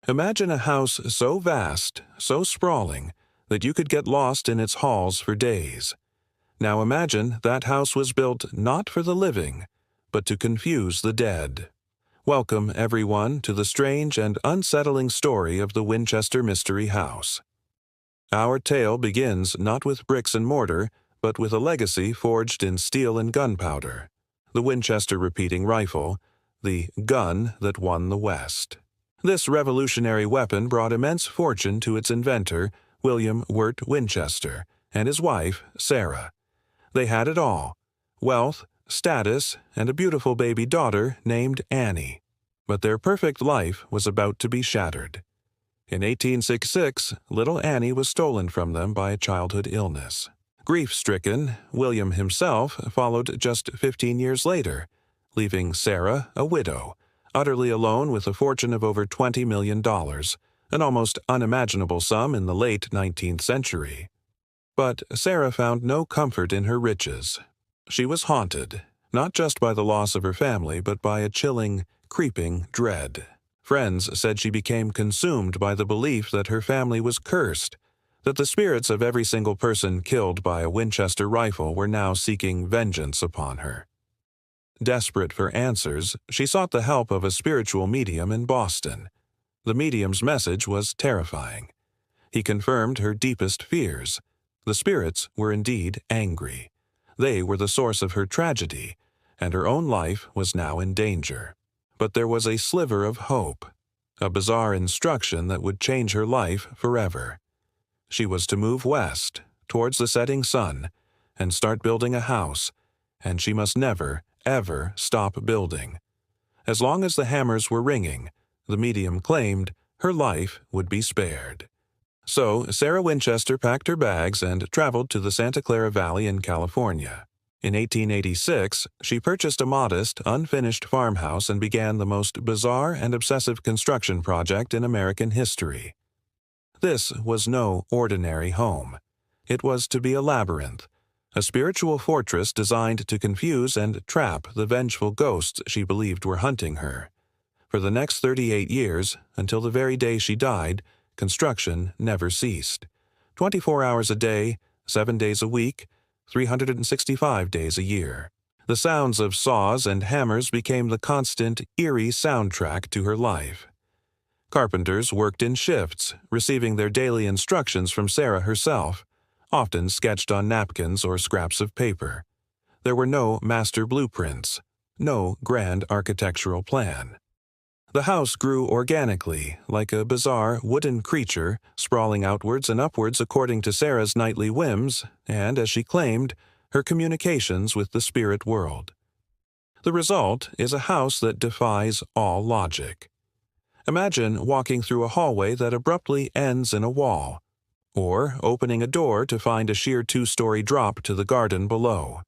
Imagine a house so vast, so sprawling, that you could get lost in its halls for days. Now imagine that house was built not for the living, but to confuse the dead. Welcome, everyone, to the strange and unsettling story of the Winchester Mystery House. Our tale begins not with bricks and mortar, but with a legacy forged in steel and gunpowder, the Winchester repeating rifle, the gun that won the West. This revolutionary weapon brought immense fortune to its inventor, William Wirt Winchester, and his wife, Sarah. They had it all: wealth, status, and a beautiful baby daughter named Annie. But their perfect life was about to be shattered. In 1866, little Annie was stolen from them by a childhood illness. Grief-stricken, William himself followed just 15 years later, leaving Sarah a widow, utterly alone with a fortune of over $20 million, an almost unimaginable sum in the late 19th century. But Sarah found no comfort in her riches. She was haunted, not just by the loss of her family, but by a chilling, creeping dread. Friends said she became consumed by the belief that her family was cursed, that the spirits of every single person killed by a Winchester rifle were now seeking vengeance upon her. Desperate for answers, she sought the help of a spiritual medium in Boston. The medium's message was terrifying. He confirmed her deepest fears. The spirits were indeed angry. They were the source of her tragedy, and her own life was now in danger. But there was a sliver of hope, a bizarre instruction that would change her life forever. She was to move west, towards the setting sun, and start building a house, and she must never, ever stop building. As long as the hammers were ringing, the medium claimed, her life would be spared. So Sarah Winchester packed her bags and traveled to the Santa Clara Valley in California. In 1886, she purchased a modest, unfinished farmhouse and began the most bizarre and obsessive construction project in American history. This was no ordinary home. It was to be a labyrinth, a spiritual fortress designed to confuse and trap the vengeful ghosts she believed were hunting her. For the next 38 years, until the very day she died, construction never ceased. 24 hours a day, 7 days a week, 365 days a year. The sounds of saws and hammers became the constant, eerie soundtrack to her life. Carpenters worked in shifts, receiving their daily instructions from Sarah herself, often sketched on napkins or scraps of paper. There were no master blueprints, no grand architectural plan. The house grew organically, like a bizarre wooden creature, sprawling outwards and upwards according to Sarah's nightly whims and, as she claimed, her communications with the spirit world. The result is a house that defies all logic. Imagine walking through a hallway that abruptly ends in a wall, or opening a door to find a sheer 2-story drop to the garden below.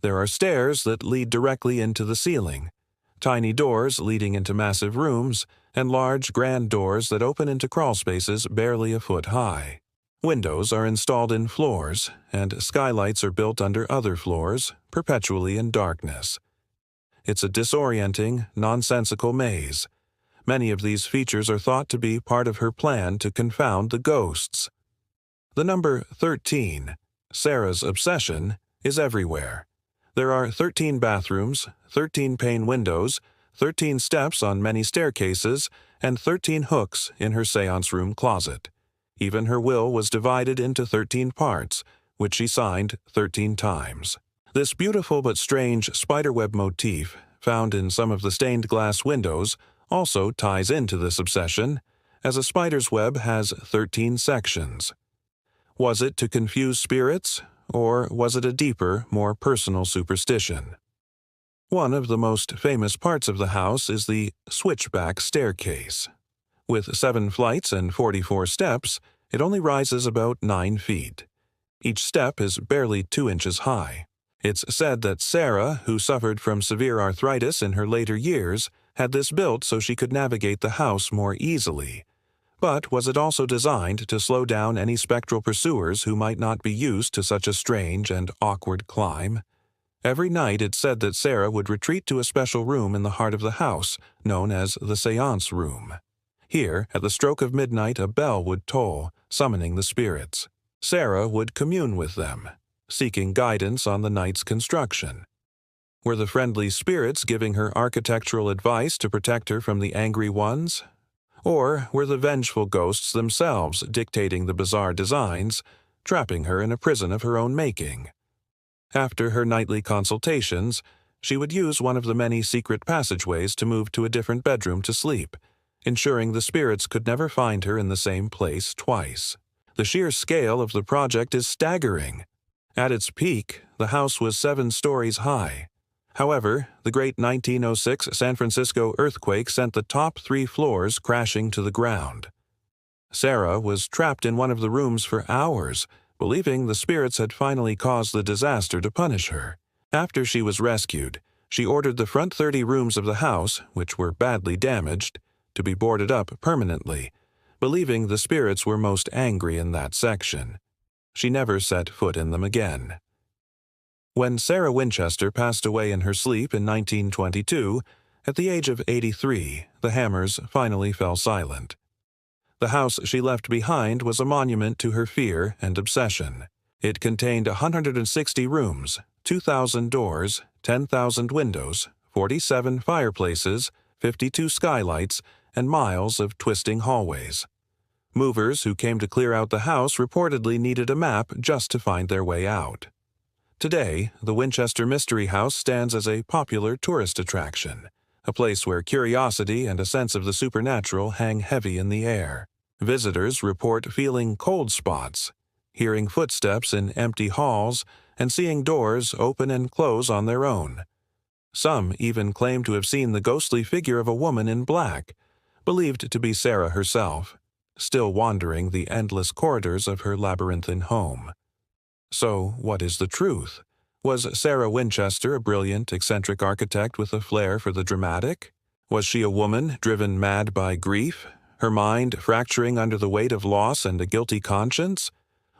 There are stairs that lead directly into the ceiling, tiny doors leading into massive rooms, and large, grand doors that open into crawlspaces barely a foot high. Windows are installed in floors, and skylights are built under other floors, perpetually in darkness. It's a disorienting, nonsensical maze. Many of these features are thought to be part of her plan to confound the ghosts. The number 13, Sarah's obsession, is everywhere. There are 13 bathrooms, 13 pane windows, 13 steps on many staircases, and 13 hooks in her seance room closet. Even her will was divided into 13 parts, which she signed 13 times. This beautiful but strange spiderweb motif, found in some of the stained glass windows, also ties into this obsession, as a spider's web has 13 sections. Was it to confuse spirits, or was it a deeper, more personal superstition? One of the most famous parts of the house is the switchback staircase. With 7 flights and 44 steps, it only rises about 9 feet. Each step is barely 2 inches high. It's said that Sarah, who suffered from severe arthritis in her later years, had this built so she could navigate the house more easily. But was it also designed to slow down any spectral pursuers who might not be used to such a strange and awkward climb? Every night it's said that Sarah would retreat to a special room in the heart of the house, known as the seance room. Here, at the stroke of midnight, a bell would toll, summoning the spirits. Sarah would commune with them, seeking guidance on the night's construction. Were the friendly spirits giving her architectural advice to protect her from the angry ones? Or were the vengeful ghosts themselves dictating the bizarre designs, trapping her in a prison of her own making? After her nightly consultations, she would use one of the many secret passageways to move to a different bedroom to sleep, ensuring the spirits could never find her in the same place twice. The sheer scale of the project is staggering. At its peak, the house was 7 stories high. However, the great 1906 San Francisco earthquake sent the top 3 floors crashing to the ground. Sarah was trapped in one of the rooms for hours, believing the spirits had finally caused the disaster to punish her. After she was rescued, she ordered the front 30 rooms of the house, which were badly damaged, to be boarded up permanently, believing the spirits were most angry in that section. She never set foot in them again. When Sarah Winchester passed away in her sleep in 1922, at the age of 83, the hammers finally fell silent. The house she left behind was a monument to her fear and obsession. It contained 160 rooms, 2,000 doors, 10,000 windows, 47 fireplaces, 52 skylights, and miles of twisting hallways. Movers who came to clear out the house reportedly needed a map just to find their way out. Today, the Winchester Mystery House stands as a popular tourist attraction, a place where curiosity and a sense of the supernatural hang heavy in the air. Visitors report feeling cold spots, hearing footsteps in empty halls, and seeing doors open and close on their own. Some even claim to have seen the ghostly figure of a woman in black, believed to be Sarah herself, still wandering the endless corridors of her labyrinthine home. So, what is the truth? Was Sarah Winchester a brilliant, eccentric architect with a flair for the dramatic? Was she a woman driven mad by grief, her mind fracturing under the weight of loss and a guilty conscience?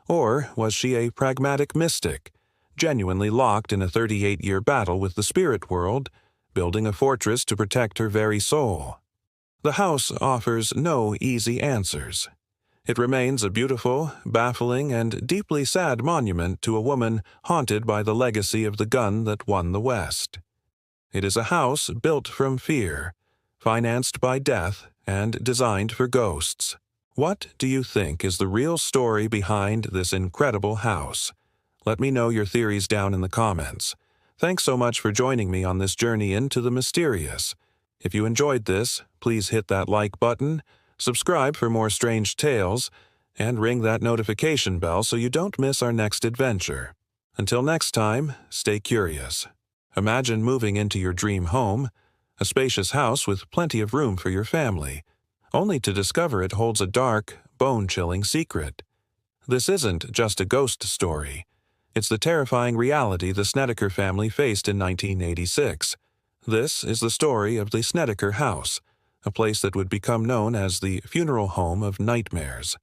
Or was she a pragmatic mystic, genuinely locked in a 38-year battle with the spirit world, building a fortress to protect her very soul? The house offers no easy answers. It remains a beautiful, baffling, and deeply sad monument to a woman haunted by the legacy of the gun that won the West. It is a house built from fear, financed by death, and designed for ghosts. What do you think is the real story behind this incredible house? Let me know your theories down in the comments. Thanks so much for joining me on this journey into the mysterious. If you enjoyed this, please hit that like button, subscribe for more strange tales, and ring that notification bell so you don't miss our next adventure. Until next time, stay curious. Imagine moving into your dream home, a spacious house with plenty of room for your family, only to discover it holds a dark, bone-chilling secret. This isn't just a ghost story. It's the terrifying reality the Snedeker family faced in 1986. This is the story of the Snedeker house, a place that would become known as the funeral home of nightmares.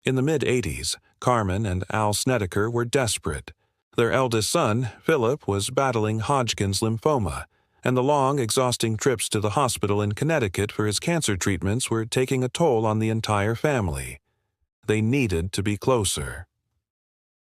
In the mid-'80s, Carmen and Al Snedeker were desperate. Their eldest son, Philip, was battling Hodgkin's lymphoma, and the long, exhausting trips to the hospital in Connecticut for his cancer treatments were taking a toll on the entire family. They needed to be closer.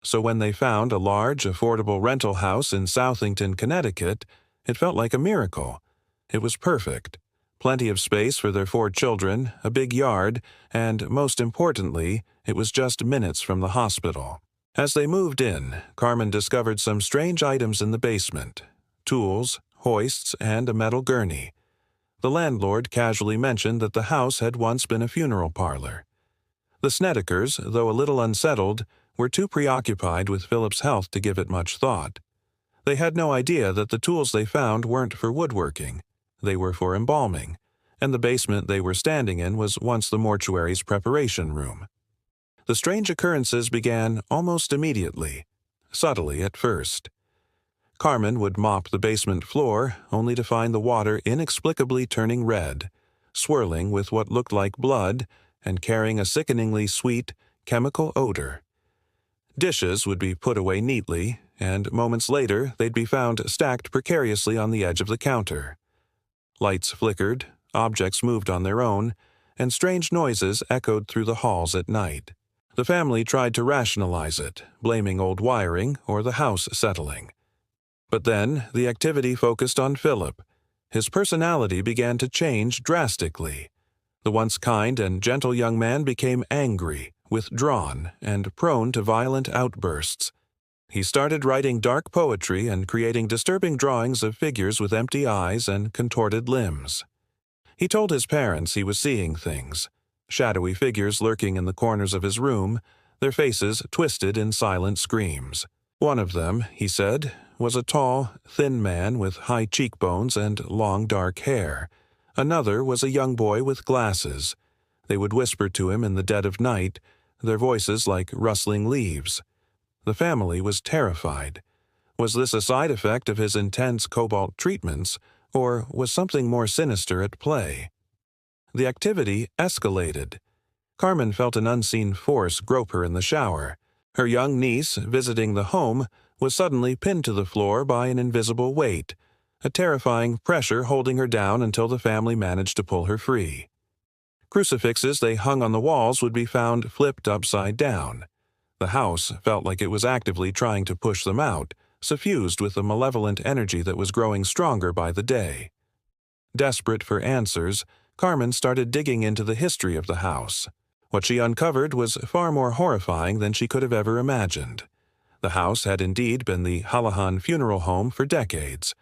So when they found a large, affordable rental house in Southington, Connecticut, it felt like a miracle. It was perfect. Plenty of space for their 4 children, a big yard, and, most importantly, it was just minutes from the hospital. As they moved in, Carmen discovered some strange items in the basement: tools, hoists, and a metal gurney. The landlord casually mentioned that the house had once been a funeral parlor. The Snedekers, though a little unsettled, were too preoccupied with Philip's health to give it much thought. They had no idea that the tools they found weren't for woodworking. They were for embalming, and the basement they were standing in was once the mortuary's preparation room. The strange occurrences began almost immediately, subtly at first. Carmen would mop the basement floor, only to find the water inexplicably turning red, swirling with what looked like blood, and carrying a sickeningly sweet, chemical odor. Dishes would be put away neatly, and moments later they'd be found stacked precariously on the edge of the counter. Lights flickered, objects moved on their own, and strange noises echoed through the halls at night. The family tried to rationalize it, blaming old wiring or the house settling. But then the activity focused on Philip. His personality began to change drastically. The once kind and gentle young man became angry, withdrawn, and prone to violent outbursts. He started writing dark poetry and creating disturbing drawings of figures with empty eyes and contorted limbs. He told his parents he was seeing things, shadowy figures lurking in the corners of his room, their faces twisted in silent screams. One of them, he said, was a tall, thin man with high cheekbones and long dark hair. Another was a young boy with glasses. They would whisper to him in the dead of night, their voices like rustling leaves. The family was terrified. Was this a side effect of his intense cobalt treatments, or was something more sinister at play? The activity escalated. Carmen felt an unseen force grope her in the shower. Her young niece, visiting the home, was suddenly pinned to the floor by an invisible weight, a terrifying pressure holding her down until the family managed to pull her free. Crucifixes they hung on the walls would be found flipped upside down. The house felt like it was actively trying to push them out, suffused with a malevolent energy that was growing stronger by the day. Desperate for answers, Carmen started digging into the history of the house. What she uncovered was far more horrifying than she could have ever imagined. The house had indeed been the Hallahan funeral home for decades.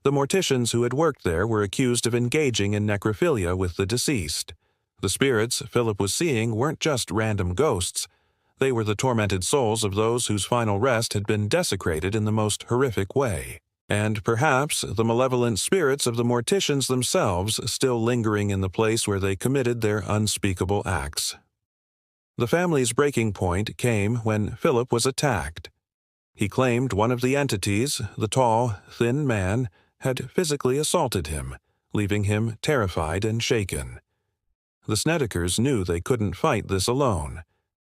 The morticians who had worked there were accused of engaging in necrophilia with the deceased. The spirits Philip was seeing weren't just random ghosts. They were the tormented souls of those whose final rest had been desecrated in the most horrific way, and perhaps the malevolent spirits of the morticians themselves still lingering in the place where they committed their unspeakable acts. The family's breaking point came when Philip was attacked. He claimed one of the entities, the tall, thin man, had physically assaulted him, leaving him terrified and shaken. The Snedekers knew they couldn't fight this alone.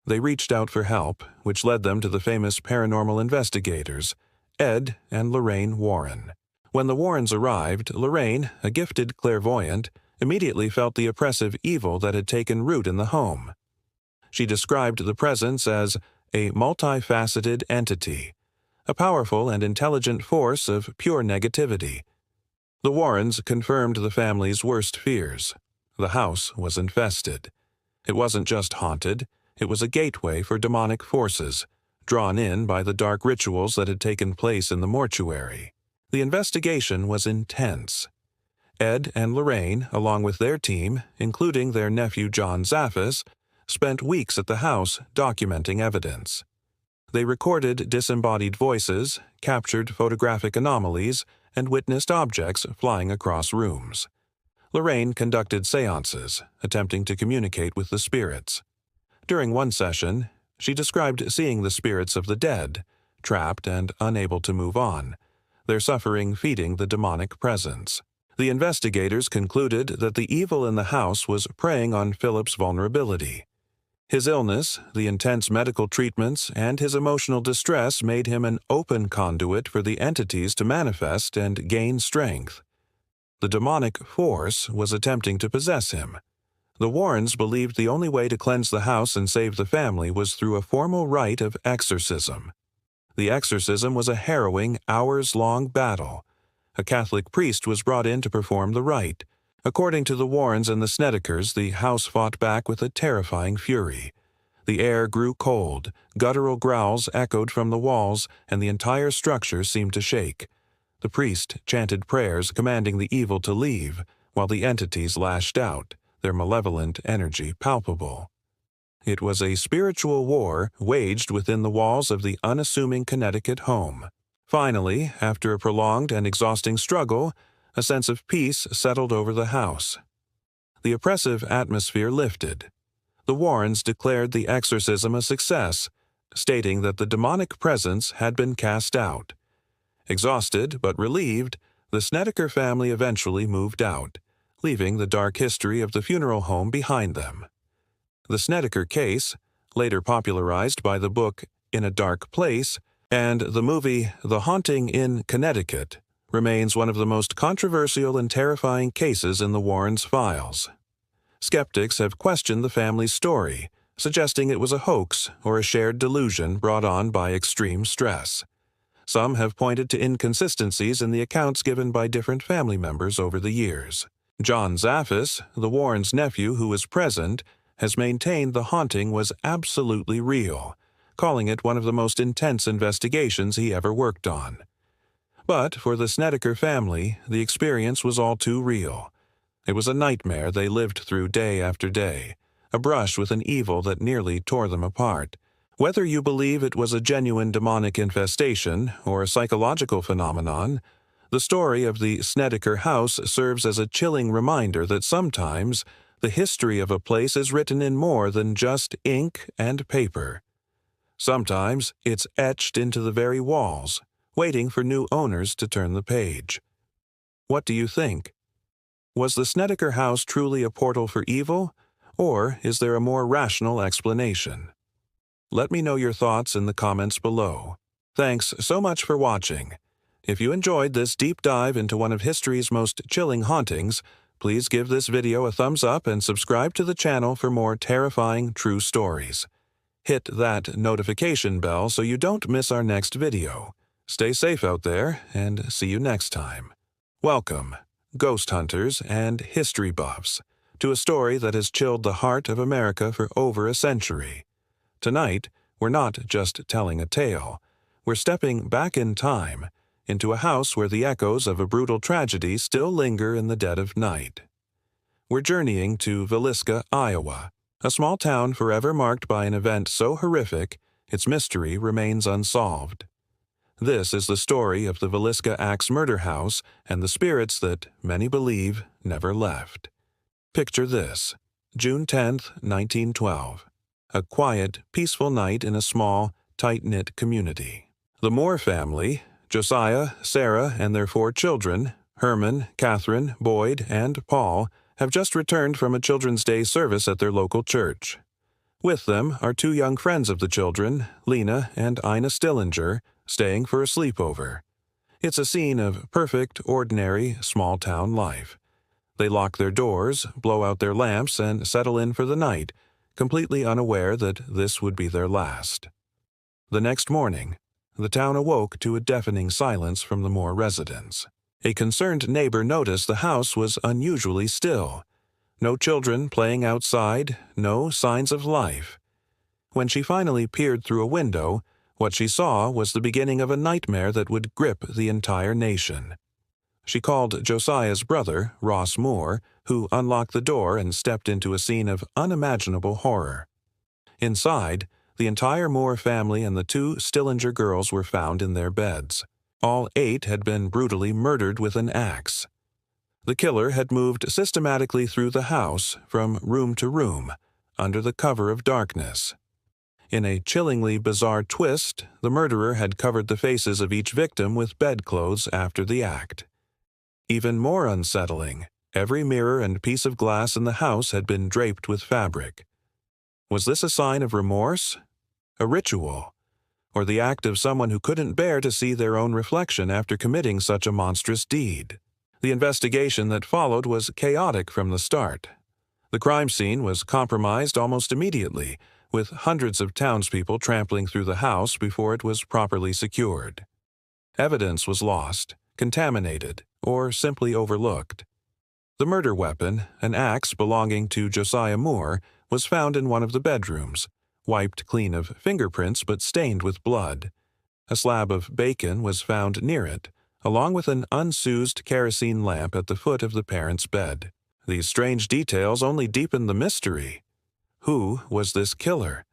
They reached out for help, which led them to the famous paranormal investigators, Ed and Lorraine Warren. When the Warrens arrived, Lorraine, a gifted clairvoyant, immediately felt the oppressive evil that had taken root in the home. She described the presence as a multifaceted entity, a powerful and intelligent force of pure negativity. The Warrens confirmed the family's worst fears. The house was infested. It wasn't just haunted. It was a gateway for demonic forces, drawn in by the dark rituals that had taken place in the mortuary. The investigation was intense. Ed and Lorraine, along with their team, including their nephew John Zaffis, spent weeks at the house documenting evidence. They recorded disembodied voices, captured photographic anomalies, and witnessed objects flying across rooms. Lorraine conducted seances, attempting to communicate with the spirits. During one session, she described seeing the spirits of the dead, trapped and unable to move on, their suffering feeding the demonic presence. The investigators concluded that the evil in the house was preying on Philip's vulnerability. His illness, the intense medical treatments, and his emotional distress made him an open conduit for the entities to manifest and gain strength. The demonic force was attempting to possess him. The Warrens believed the only way to cleanse the house and save the family was through a formal rite of exorcism. The exorcism was a harrowing, hours-long battle. A Catholic priest was brought in to perform the rite. According to the Warrens and the Snedekers, the house fought back with a terrifying fury. The air grew cold, guttural growls echoed from the walls, and the entire structure seemed to shake. The priest chanted prayers commanding the evil to leave, while the entities lashed out, their malevolent energy palpable. It was a spiritual war waged within the walls of the unassuming Connecticut home. Finally, after a prolonged and exhausting struggle, a sense of peace settled over the house. The oppressive atmosphere lifted. The Warrens declared the exorcism a success, stating that the demonic presence had been cast out. Exhausted but relieved, the Snedeker family eventually moved out, leaving the dark history of the funeral home behind them. The Snedeker case, later popularized by the book In a Dark Place and the movie The Haunting in Connecticut, remains one of the most controversial and terrifying cases in the Warrens' files. Skeptics have questioned the family's story, suggesting it was a hoax or a shared delusion brought on by extreme stress. Some have pointed to inconsistencies in the accounts given by different family members over the years. John Zaffis, the Warrens' nephew who was present, has maintained the haunting was absolutely real, calling it one of the most intense investigations he ever worked on. But for the Snedeker family, the experience was all too real. It was a nightmare they lived through day after day, a brush with an evil that nearly tore them apart. Whether you believe it was a genuine demonic infestation or a psychological phenomenon, the story of the Snedeker house serves as a chilling reminder that sometimes the history of a place is written in more than just ink and paper. Sometimes it's etched into the very walls, waiting for new owners to turn the page. What do you think? Was the Snedeker house truly a portal for evil, or is there a more rational explanation? Let me know your thoughts in the comments below. Thanks so much for watching. If you enjoyed this deep dive into one of history's most chilling hauntings, please give this video a thumbs up and subscribe to the channel for more terrifying true stories. Hit that notification bell so you don't miss our next video. Stay safe out there, and see you next time. Welcome, ghost hunters and history buffs, to a story that has chilled the heart of America for over a century. Tonight, we're not just telling a tale. We're stepping back in time, into a house where the echoes of a brutal tragedy still linger in the dead of night. We're journeying to Villisca, Iowa, a small town forever marked by an event so horrific, its mystery remains unsolved. This is the story of the Villisca Axe murder house and the spirits that, many believe, never left. Picture this: June 10, 1912. A quiet, peaceful night in a small, tight-knit community. The Moore family, Josiah, Sarah, and their 4 children, Herman, Catherine, Boyd, and Paul, have just returned from a Children's Day service at their local church. With them are 2 young friends of the children, Lena and Ina Stillinger, staying for a sleepover. It's a scene of perfect, ordinary, small-town life. They lock their doors, blow out their lamps, and settle in for the night, completely unaware that this would be their last. The next morning, the town awoke to a deafening silence from the Moore residents. A concerned neighbor noticed the house was unusually still. No children playing outside, no signs of life. When she finally peered through a window, what she saw was the beginning of a nightmare that would grip the entire nation. She called Josiah's brother, Ross Moore, who unlocked the door and stepped into a scene of unimaginable horror. Inside, the entire Moore family and the 2 Stillinger girls were found in their beds. All 8 had been brutally murdered with an axe. The killer had moved systematically through the house, from room to room, under the cover of darkness. In a chillingly bizarre twist, the murderer had covered the faces of each victim with bedclothes after the act. Even more unsettling, every mirror and piece of glass in the house had been draped with fabric. Was this a sign of remorse? A ritual? Or the act of someone who couldn't bear to see their own reflection after committing such a monstrous deed? The investigation that followed was chaotic from the start. The crime scene was compromised almost immediately, with hundreds of townspeople trampling through the house before it was properly secured. Evidence was lost, contaminated, or simply overlooked. The murder weapon, an axe belonging to Josiah Moore, was found in one of the bedrooms, wiped clean of fingerprints but stained with blood. A slab of bacon was found near it, along with an unused kerosene lamp at the foot of the parents' bed. These strange details only deepened the mystery. Who was this killer,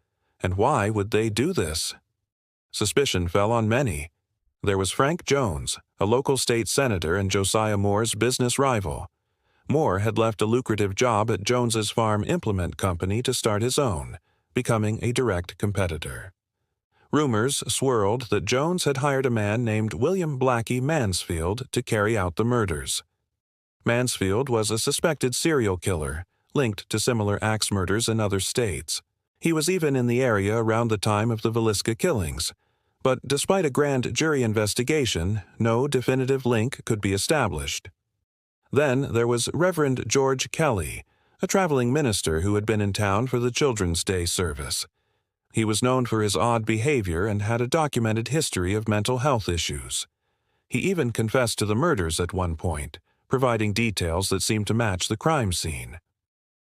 and why would they do this? Suspicion fell on many. There was Frank Jones, a local state senator and Josiah Moore's business rival. Moore had left a lucrative job at Jones's Farm Implement Company to start his own, becoming a direct competitor. Rumors swirled that Jones had hired a man named William Blackie Mansfield to carry out the murders. Mansfield was a suspected serial killer, linked to similar axe murders in other states. He was even in the area around the time of the Villisca killings, but despite a grand jury investigation, no definitive link could be established. Then there was Reverend George Kelly, a traveling minister who had been in town for the Children's Day service. He was known for his odd behavior and had a documented history of mental health issues. He even confessed to the murders at one point, providing details that seemed to match the crime scene.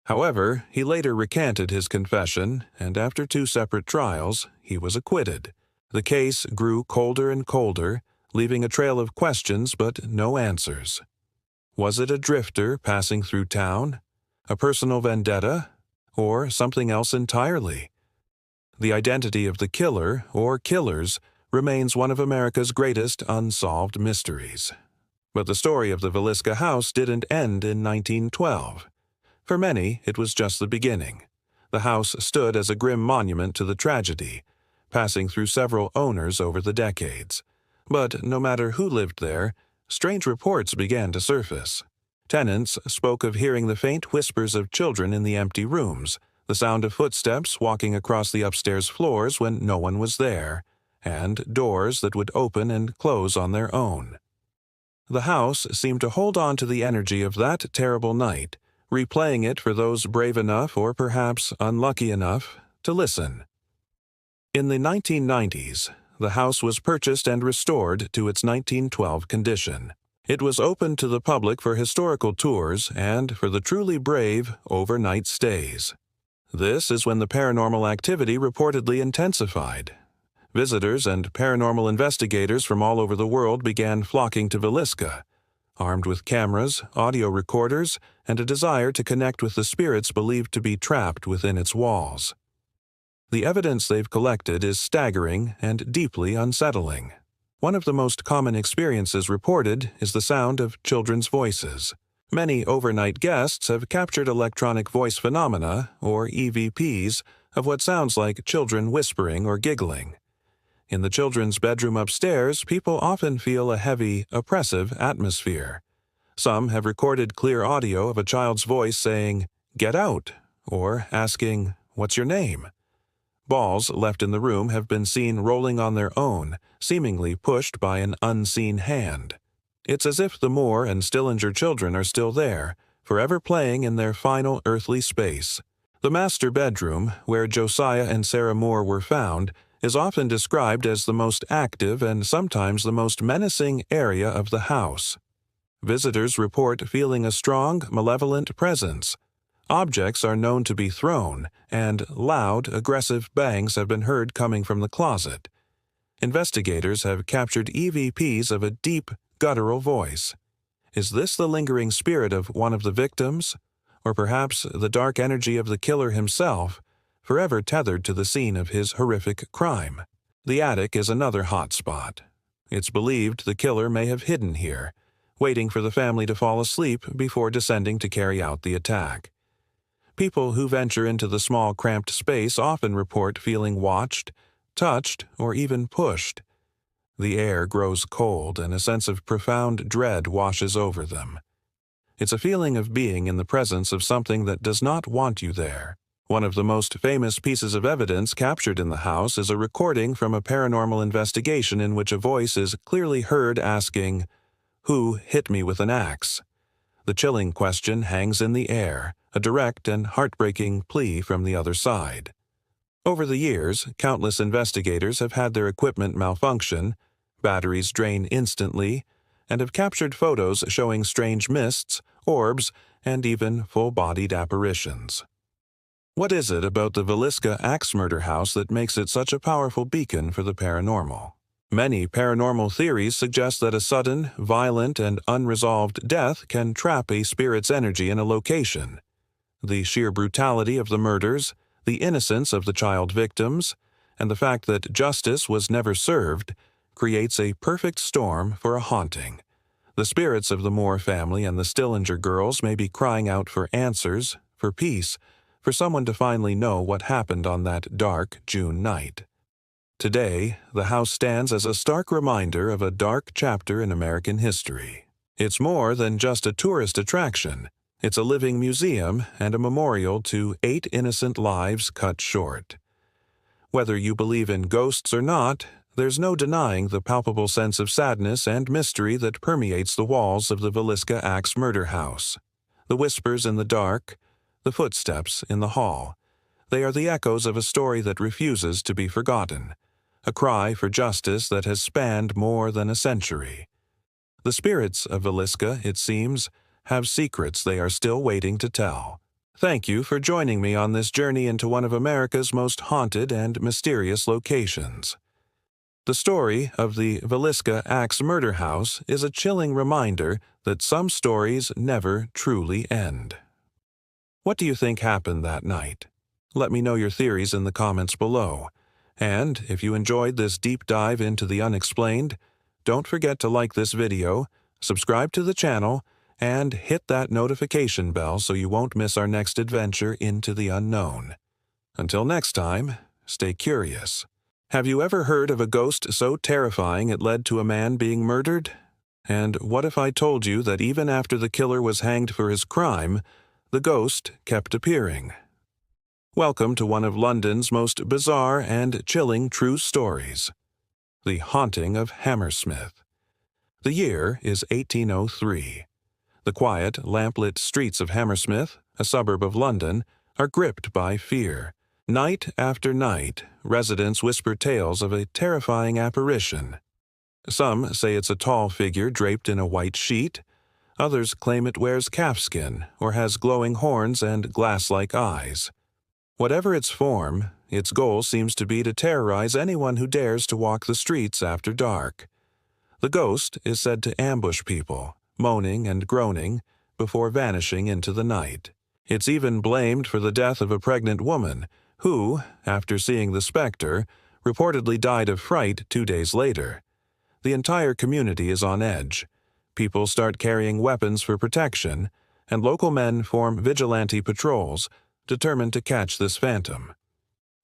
However, he later recanted his confession, and after 2 separate trials, he was acquitted. The case grew colder and colder, leaving a trail of questions but no answers. Was it a drifter passing through town, a personal vendetta, or something else entirely? The identity of the killer, or killers, remains one of America's greatest unsolved mysteries. But the story of the Villisca house didn't end in 1912. For many, it was just the beginning. The house stood as a grim monument to the tragedy, passing through several owners over the decades. But no matter who lived there, strange reports began to surface. Tenants spoke of hearing the faint whispers of children in the empty rooms, the sound of footsteps walking across the upstairs floors when no one was there, and doors that would open and close on their own. The house seemed to hold on to the energy of that terrible night, replaying it for those brave enough or perhaps unlucky enough to listen. In the 1990s, the house was purchased and restored to its 1912 condition. It was opened to the public for historical tours and for the truly brave overnight stays. This is when the paranormal activity reportedly intensified. Visitors and paranormal investigators from all over the world began flocking to Villisca, armed with cameras, audio recorders, and a desire to connect with the spirits believed to be trapped within its walls. The evidence they've collected is staggering and deeply unsettling. One of the most common experiences reported is the sound of children's voices. Many overnight guests have captured electronic voice phenomena, or EVPs, of what sounds like children whispering or giggling. In the children's bedroom upstairs, people often feel a heavy, oppressive atmosphere. Some have recorded clear audio of a child's voice saying, "Get out," or asking, "What's your name?" Balls left in the room have been seen rolling on their own, seemingly pushed by an unseen hand. It's as if the Moore and Stillinger children are still there, forever playing in their final earthly space. The master bedroom, where Josiah and Sarah Moore were found, is often described as the most active and sometimes the most menacing area of the house. Visitors report feeling a strong, malevolent presence. Objects are known to be thrown, and loud, aggressive bangs have been heard coming from the closet. Investigators have captured EVPs of a deep, guttural voice. Is this the lingering spirit of one of the victims? Or perhaps the dark energy of the killer himself, forever tethered to the scene of his horrific crime? The attic is another hot spot. It's believed the killer may have hidden here, waiting for the family to fall asleep before descending to carry out the attack. People who venture into the small, cramped space often report feeling watched, touched, or even pushed. The air grows cold and a sense of profound dread washes over them. It's a feeling of being in the presence of something that does not want you there. One of the most famous pieces of evidence captured in the house is a recording from a paranormal investigation in which a voice is clearly heard asking, "Who hit me with an axe?" The chilling question hangs in the air, a direct and heartbreaking plea from the other side. Over the years, countless investigators have had their equipment malfunction, batteries drain instantly, and have captured photos showing strange mists, orbs, and even full-bodied apparitions. What is it about the Villisca axe murder house that makes it such a powerful beacon for the paranormal? Many paranormal theories suggest that a sudden, violent, and unresolved death can trap a spirit's energy in a location. The sheer brutality of the murders, the innocence of the child victims, and the fact that justice was never served creates a perfect storm for a haunting. The spirits of the Moore family and the Stillinger girls may be crying out for answers, for peace, for someone to finally know what happened on that dark June night. Today, the house stands as a stark reminder of a dark chapter in American history. It's more than just a tourist attraction. It's a living museum and a memorial to 8 innocent lives cut short. Whether you believe in ghosts or not, there's no denying the palpable sense of sadness and mystery that permeates the walls of the Villisca Axe Murder House. The whispers in the dark, the footsteps in the hall. They are the echoes of a story that refuses to be forgotten, a cry for justice that has spanned more than a century. The spirits of Villisca, it seems, have secrets they are still waiting to tell. Thank you for joining me on this journey into one of America's most haunted and mysterious locations. The story of the Villisca Axe Murder House is a chilling reminder that some stories never truly end. What do you think happened that night? Let me know your theories in the comments below. And if you enjoyed this deep dive into the unexplained, don't forget to like this video, subscribe to the channel, and hit that notification bell so you won't miss our next adventure into the unknown. Until next time, stay curious. Have you ever heard of a ghost so terrifying it led to a man being murdered? And what if I told you that even after the killer was hanged for his crime, the ghost kept appearing? Welcome to one of London's most bizarre and chilling true stories. The Haunting of Hammersmith. The year is 1803. The quiet, lamplit streets of Hammersmith, a suburb of London, are gripped by fear. Night after night, residents whisper tales of a terrifying apparition. Some say it's a tall figure draped in a white sheet. Others claim it wears calfskin or has glowing horns and glass-like eyes. Whatever its form, its goal seems to be to terrorize anyone who dares to walk the streets after dark. The ghost is said to ambush people, moaning and groaning, before vanishing into the night. It's even blamed for the death of a pregnant woman who, after seeing the specter, reportedly died of fright 2 days later. The entire community is on edge. People start carrying weapons for protection, and local men form vigilante patrols, determined to catch this phantom.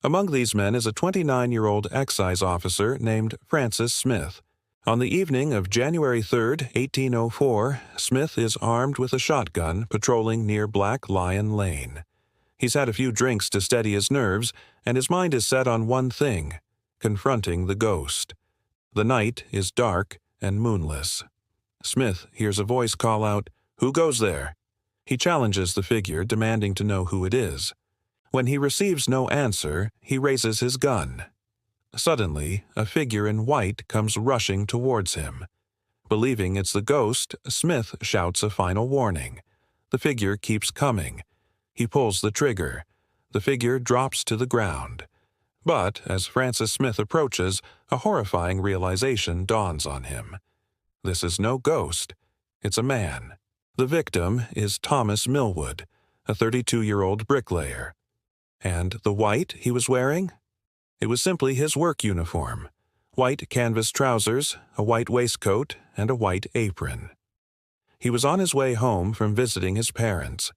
Among these men is a 29-year-old excise officer named Francis Smith. On the evening of January 3, 1804, Smith is armed with a shotgun patrolling near Black Lion Lane. He's had a few drinks to steady his nerves, and his mind is set on one thing: confronting the ghost. The night is dark and moonless. Smith hears a voice call out, "Who goes there?" He challenges the figure, demanding to know who it is. When he receives no answer, he raises his gun. Suddenly, a figure in white comes rushing towards him. Believing it's the ghost, Smith shouts a final warning. The figure keeps coming. He pulls the trigger. The figure drops to the ground. But as Francis Smith approaches, a horrifying realization dawns on him. This is no ghost. It's a man. The victim is Thomas Millwood, a 32-year-old bricklayer. And the white he was wearing? It was simply his work uniform: white canvas trousers, a white waistcoat, and a white apron. He was on his way home from visiting his parents.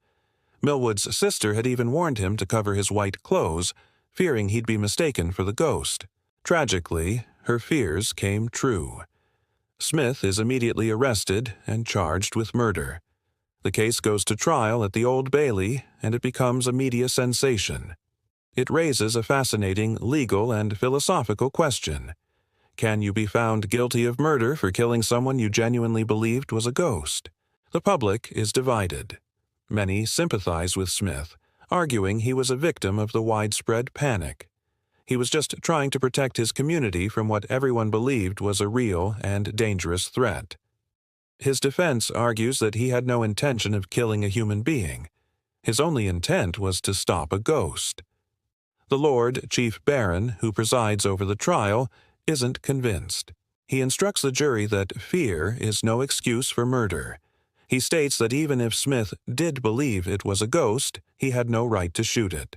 Millwood's sister had even warned him to cover his white clothes, fearing he'd be mistaken for the ghost. Tragically, her fears came true. Smith is immediately arrested and charged with murder. The case goes to trial at the Old Bailey, and it becomes a media sensation. It raises a fascinating legal and philosophical question. Can you be found guilty of murder for killing someone you genuinely believed was a ghost? The public is divided. Many sympathize with Smith, arguing he was a victim of the widespread panic. He was just trying to protect his community from what everyone believed was a real and dangerous threat. His defense argues that he had no intention of killing a human being. His only intent was to stop a ghost. The Lord Chief Baron, who presides over the trial, isn't convinced. He instructs the jury that fear is no excuse for murder. He states that even if Smith did believe it was a ghost, he had no right to shoot it.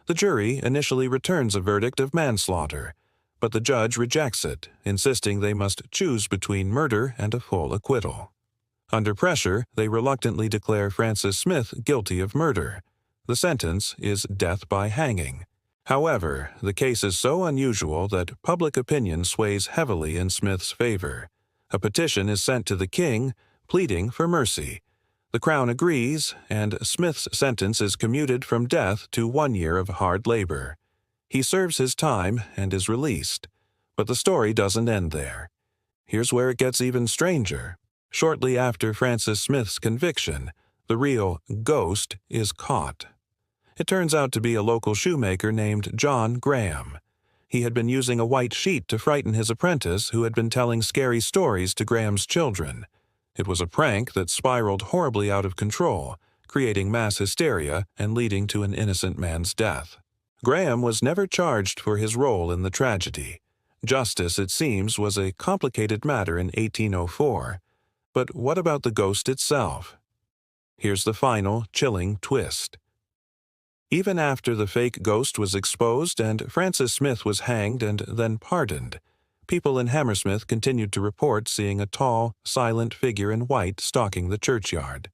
The jury initially returns a verdict of manslaughter, but the judge rejects it, insisting they must choose between murder and a full acquittal. Under pressure, they reluctantly declare Francis Smith guilty of murder. The sentence is death by hanging. However, the case is so unusual that public opinion sways heavily in Smith's favor. A petition is sent to the king, pleading for mercy. The Crown agrees, and Smith's sentence is commuted from death to 1 year of hard labor. He serves his time and is released. But the story doesn't end there. Here's where it gets even stranger. Shortly after Francis Smith's conviction, the real ghost is caught. It turns out to be a local shoemaker named John Graham. He had been using a white sheet to frighten his apprentice, who had been telling scary stories to Graham's children. It was a prank that spiraled horribly out of control, creating mass hysteria and leading to an innocent man's death. Graham was never charged for his role in the tragedy. Justice, it seems, was a complicated matter in 1804. But what about the ghost itself? Here's the final, chilling twist. Even after the fake ghost was exposed and Francis Smith was hanged and then pardoned, people in Hammersmith continued to report seeing a tall, silent figure in white stalking the churchyard.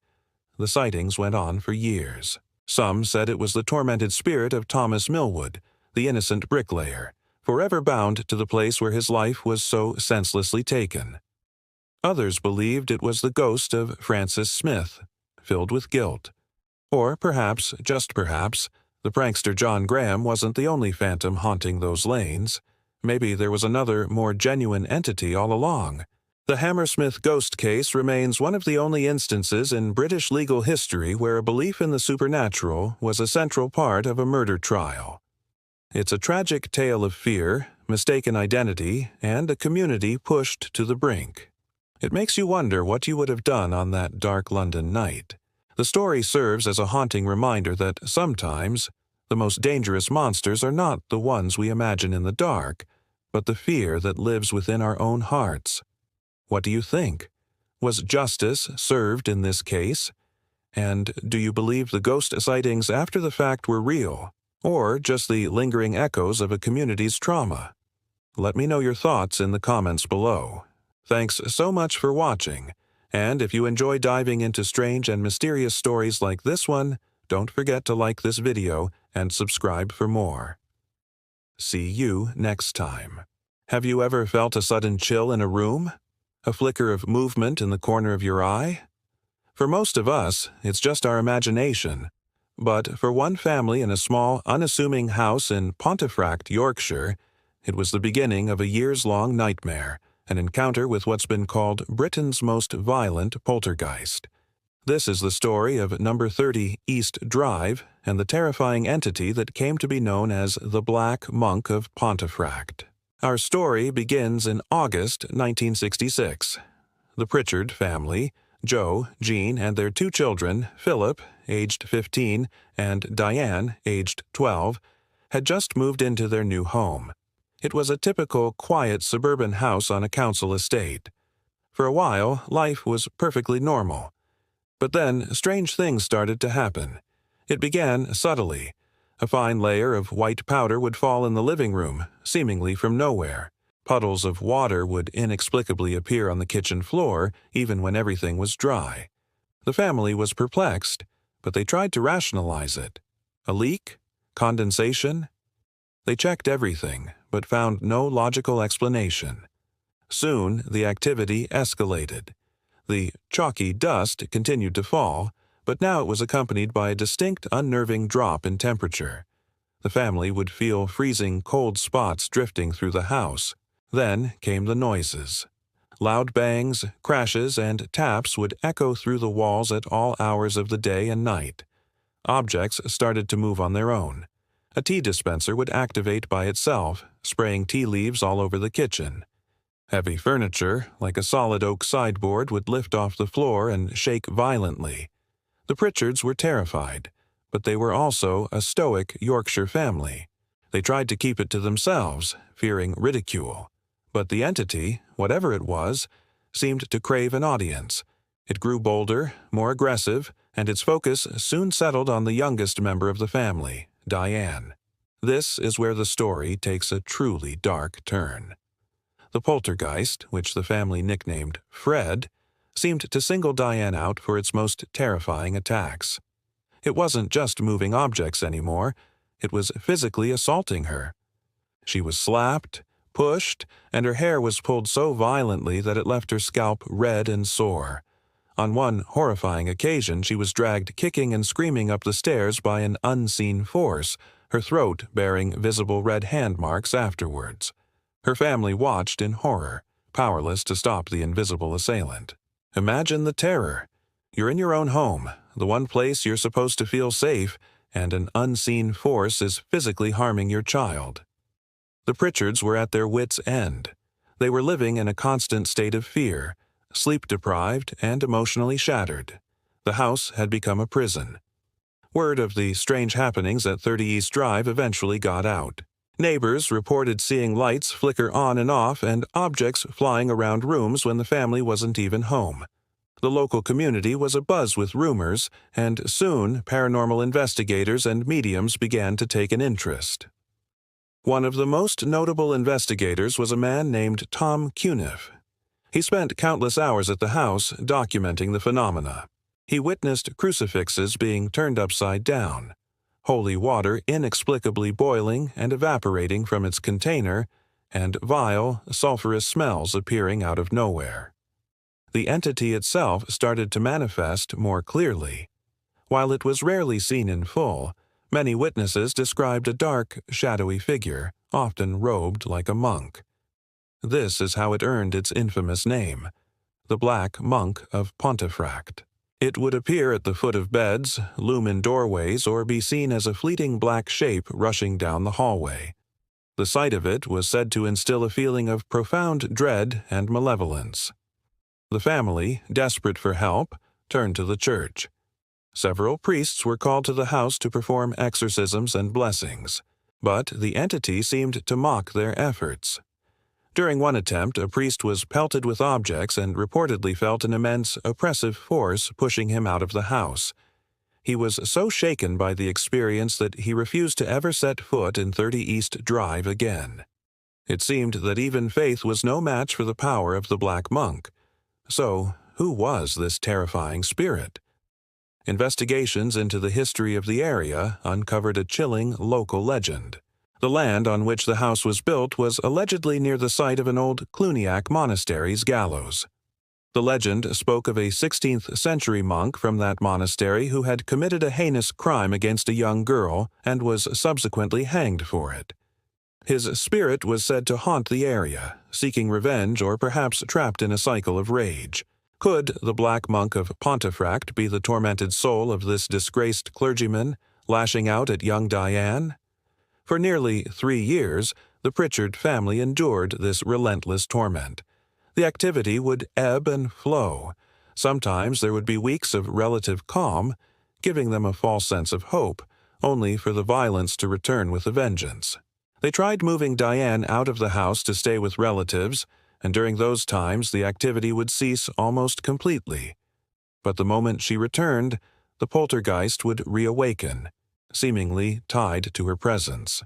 The sightings went on for years. Some said it was the tormented spirit of Thomas Millwood, the innocent bricklayer, forever bound to the place where his life was so senselessly taken. Others believed it was the ghost of Francis Smith, filled with guilt. Or perhaps, just perhaps, the prankster John Graham wasn't the only phantom haunting those lanes. Maybe there was another, more genuine entity all along. The Hammersmith ghost case remains one of the only instances in British legal history where a belief in the supernatural was a central part of a murder trial. It's a tragic tale of fear, mistaken identity, and a community pushed to the brink. It makes you wonder what you would have done on that dark London night. The story serves as a haunting reminder that sometimes the most dangerous monsters are not the ones we imagine in the dark, but the fear that lives within our own hearts. What do you think? Was justice served in this case? And do you believe the ghost sightings after the fact were real, or just the lingering echoes of a community's trauma? Let me know your thoughts in the comments below. Thanks so much for watching, and if you enjoy diving into strange and mysterious stories like this one, don't forget to like this video and subscribe for more. See you next time. Have you ever felt a sudden chill in a room? A flicker of movement in the corner of your eye? For most of us, it's just our imagination. But for one family in a small, unassuming house in Pontefract, Yorkshire, it was the beginning of a years-long nightmare, an encounter with what's been called Britain's most violent poltergeist. This is the story of number 30 East Drive and the terrifying entity that came to be known as the Black Monk of Pontefract. Our story begins in August 1966. The Pritchard family, Joe, Jean, and their two children, Philip, aged 15, and Diane, aged 12, had just moved into their new home. It was a typical, quiet suburban house on a council estate. For a while, life was perfectly normal. But then, strange things started to happen. It began subtly. A fine layer of white powder would fall in the living room, seemingly from nowhere. Puddles of water would inexplicably appear on the kitchen floor, even when everything was dry. The family was perplexed, but they tried to rationalize it. A leak? Condensation? They checked everything, but found no logical explanation. Soon, the activity escalated. The chalky dust continued to fall, but now it was accompanied by a distinct unnerving drop in temperature. The family would feel freezing cold spots drifting through the house. Then came the noises. Loud bangs, crashes, and taps would echo through the walls at all hours of the day and night. Objects started to move on their own. A tea dispenser would activate by itself, spraying tea leaves all over the kitchen. Heavy furniture, like a solid oak sideboard, would lift off the floor and shake violently. The Pritchards were terrified, but they were also a stoic Yorkshire family. They tried to keep it to themselves, fearing ridicule. But the entity, whatever it was, seemed to crave an audience. It grew bolder, more aggressive, and its focus soon settled on the youngest member of the family, Diane. This is where the story takes a truly dark turn. The poltergeist, which the family nicknamed Fred, seemed to single Diane out for its most terrifying attacks. It wasn't just moving objects anymore, it was physically assaulting her. She was slapped, pushed, and her hair was pulled so violently that it left her scalp red and sore. On one horrifying occasion, she was dragged kicking and screaming up the stairs by an unseen force, her throat bearing visible red hand marks afterwards. Her family watched in horror, powerless to stop the invisible assailant. Imagine the terror. You're in your own home, the one place you're supposed to feel safe, and an unseen force is physically harming your child. The Pritchards were at their wits' end. They were living in a constant state of fear, sleep-deprived and emotionally shattered. The house had become a prison. Word of the strange happenings at 30 East Drive eventually got out. Neighbors reported seeing lights flicker on and off and objects flying around rooms when the family wasn't even home. The local community was abuzz with rumors, and soon paranormal investigators and mediums began to take an interest. One of the most notable investigators was a man named Tom Cuniff. He spent countless hours at the house documenting the phenomena. He witnessed crucifixes being turned upside down, holy water inexplicably boiling and evaporating from its container, and vile, sulfurous smells appearing out of nowhere. The entity itself started to manifest more clearly. While it was rarely seen in full, many witnesses described a dark, shadowy figure, often robed like a monk. This is how it earned its infamous name, the Black Monk of Pontefract. It would appear at the foot of beds, loom in doorways, or be seen as a fleeting black shape rushing down the hallway. The sight of it was said to instill a feeling of profound dread and malevolence. The family, desperate for help, turned to the church. Several priests were called to the house to perform exorcisms and blessings, but the entity seemed to mock their efforts. During one attempt, a priest was pelted with objects and reportedly felt an immense, oppressive force pushing him out of the house. He was so shaken by the experience that he refused to ever set foot in 30 East Drive again. It seemed that even faith was no match for the power of the Black Monk. So, who was this terrifying spirit? Investigations into the history of the area uncovered a chilling local legend. The land on which the house was built was allegedly near the site of an old Cluniac monastery's gallows. The legend spoke of a 16th-century monk from that monastery who had committed a heinous crime against a young girl and was subsequently hanged for it. His spirit was said to haunt the area, seeking revenge or perhaps trapped in a cycle of rage. Could the Black Monk of Pontefract be the tormented soul of this disgraced clergyman, lashing out at young Diane? For nearly 3 years, the Pritchard family endured this relentless torment. The activity would ebb and flow. Sometimes there would be weeks of relative calm, giving them a false sense of hope, only for the violence to return with a vengeance. They tried moving Diane out of the house to stay with relatives, and during those times the activity would cease almost completely. But the moment she returned, the poltergeist would reawaken, seemingly tied to her presence.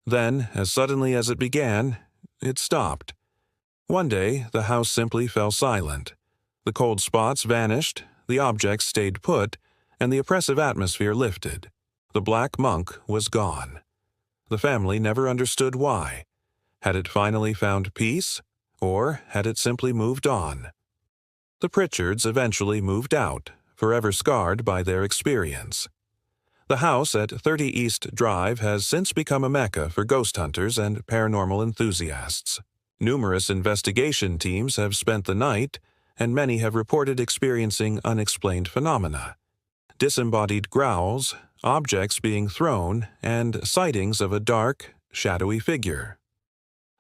Then, as suddenly as it began, it stopped. One day, the house simply fell silent. The cold spots vanished, the objects stayed put, and the oppressive atmosphere lifted. The Black Monk was gone. The family never understood why. Had it finally found peace, or had it simply moved on? The Pritchards eventually moved out, forever scarred by their experience. The house at 30 East Drive has since become a mecca for ghost hunters and paranormal enthusiasts. Numerous investigation teams have spent the night, and many have reported experiencing unexplained phenomena. Disembodied growls, objects being thrown, and sightings of a dark, shadowy figure.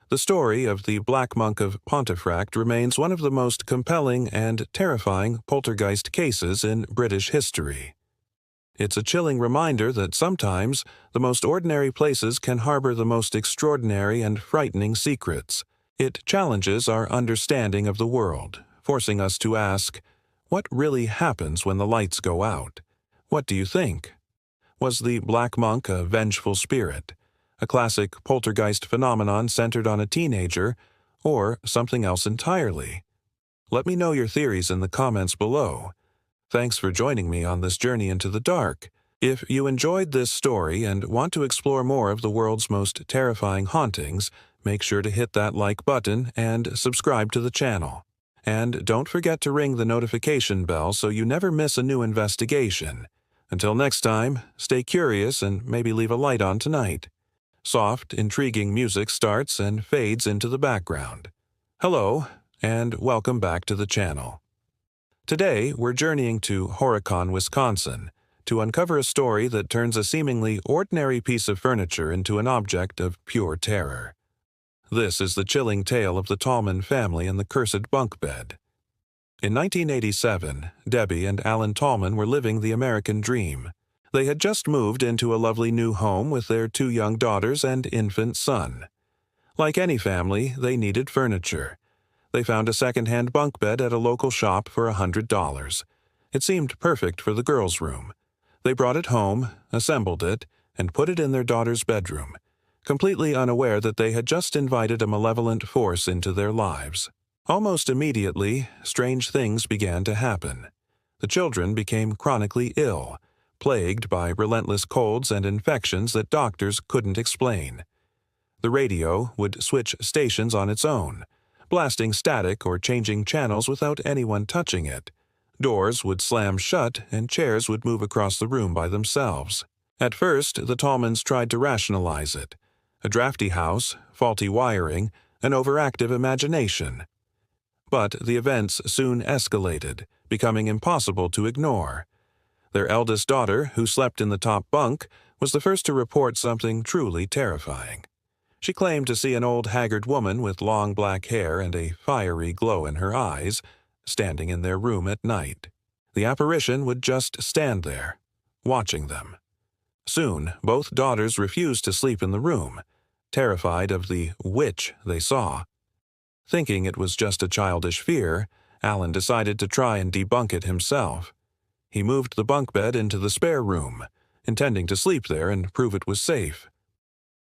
The story of the Black Monk of Pontefract remains one of the most compelling and terrifying poltergeist cases in British history. It's a chilling reminder that sometimes the most ordinary places can harbor the most extraordinary and frightening secrets. It challenges our understanding of the world, forcing us to ask, what really happens when the lights go out? What do you think? Was the Black Monk a vengeful spirit, a classic poltergeist phenomenon centered on a teenager, or something else entirely? Let me know your theories in the comments below. Thanks for joining me on this journey into the dark. If you enjoyed this story and want to explore more of the world's most terrifying hauntings, make sure to hit that like button and subscribe to the channel. And don't forget to ring the notification bell so you never miss a new investigation. Until next time, stay curious and maybe leave a light on tonight. Soft, intriguing music starts and fades into the background. Hello, and welcome back to the channel. Today, we're journeying to Horicon, Wisconsin, to uncover a story that turns a seemingly ordinary piece of furniture into an object of pure terror. This is the chilling tale of the Tallman family and the cursed bunk bed. In 1987, Debbie and Alan Tallman were living the American dream. They had just moved into a lovely new home with their 2 young daughters and infant son. Like any family, they needed furniture. They found a second-hand bunk bed at a local shop for $100. It seemed perfect for the girls' room. They brought it home, assembled it, and put it in their daughter's bedroom, completely unaware that they had just invited a malevolent force into their lives. Almost immediately, strange things began to happen. The children became chronically ill, plagued by relentless colds and infections that doctors couldn't explain. The radio would switch stations on its own, blasting static or changing channels without anyone touching it. Doors would slam shut and chairs would move across the room by themselves. At first, the Tallmans tried to rationalize it. A drafty house, faulty wiring, an overactive imagination. But the events soon escalated, becoming impossible to ignore. Their eldest daughter, who slept in the top bunk, was the first to report something truly terrifying. She claimed to see an old haggard woman with long black hair and a fiery glow in her eyes, standing in their room at night. The apparition would just stand there, watching them. Soon, both daughters refused to sleep in the room, terrified of the witch they saw. Thinking it was just a childish fear, Alan decided to try and debunk it himself. He moved the bunk bed into the spare room, intending to sleep there and prove it was safe.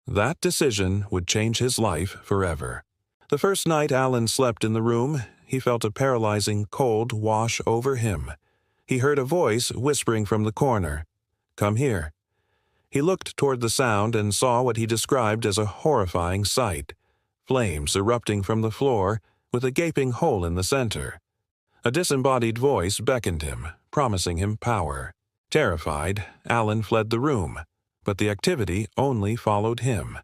That decision would change his life forever. The first night Alan slept in the room, he felt a paralyzing cold wash over him. He heard a voice whispering from the corner, "Come here." He looked toward the sound and saw what he described as a horrifying sight, flames erupting from the floor with a gaping hole in the center. A disembodied voice beckoned him, promising him power. Terrified, Alan fled the room, but the activity only followed him.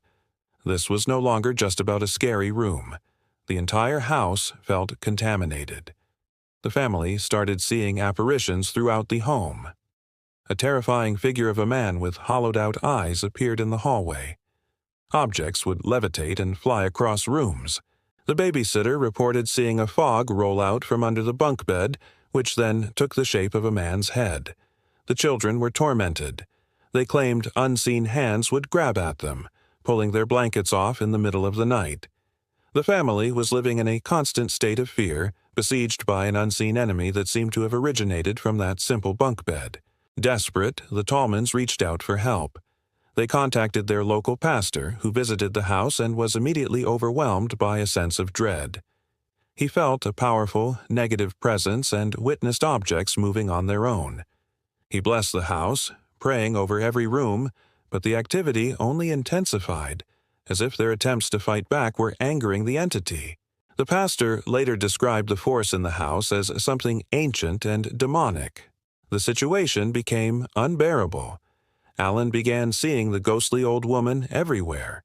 This was no longer just about a scary room. The entire house felt contaminated. The family started seeing apparitions throughout the home. A terrifying figure of a man with hollowed-out eyes appeared in the hallway. Objects would levitate and fly across rooms. The babysitter reported seeing a fog roll out from under the bunk bed, which then took the shape of a man's head. The children were tormented. They claimed unseen hands would grab at them, pulling their blankets off in the middle of the night. The family was living in a constant state of fear, besieged by an unseen enemy that seemed to have originated from that simple bunk bed. Desperate, the Tallmans reached out for help. They contacted their local pastor, who visited the house and was immediately overwhelmed by a sense of dread. He felt a powerful, negative presence and witnessed objects moving on their own. He blessed the house, praying over every room, but the activity only intensified, as if their attempts to fight back were angering the entity. The pastor later described the force in the house as something ancient and demonic. The situation became unbearable. Alan began seeing the ghostly old woman everywhere.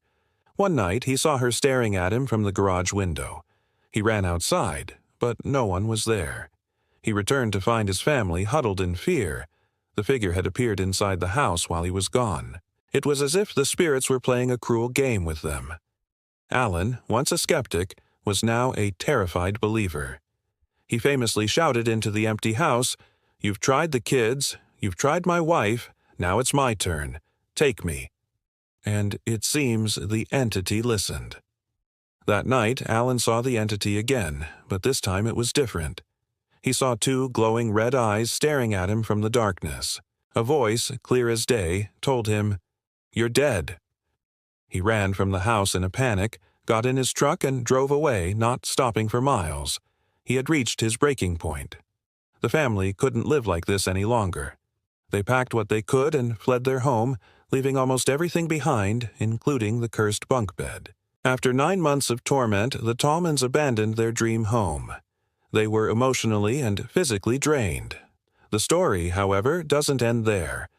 One night he saw her staring at him from the garage window. He ran outside, but no one was there. He returned to find his family huddled in fear. The figure had appeared inside the house while he was gone. It was as if the spirits were playing a cruel game with them. Alan, once a skeptic, was now a terrified believer. He famously shouted into the empty house, "You've tried the kids, you've tried my wife, now it's my turn. Take me." And it seems the entity listened. That night, Alan saw the entity again, but this time it was different. He saw 2 glowing red eyes staring at him from the darkness. A voice, clear as day, told him, "You're dead." He ran from the house in a panic, got in his truck and drove away, not stopping for miles. He had reached his breaking point. The family couldn't live like this any longer. They packed what they could and fled their home, leaving almost everything behind, including the cursed bunk bed. After 9 months of torment, the Tallmans abandoned their dream home. They were emotionally and physically drained. The story, however, doesn't end there.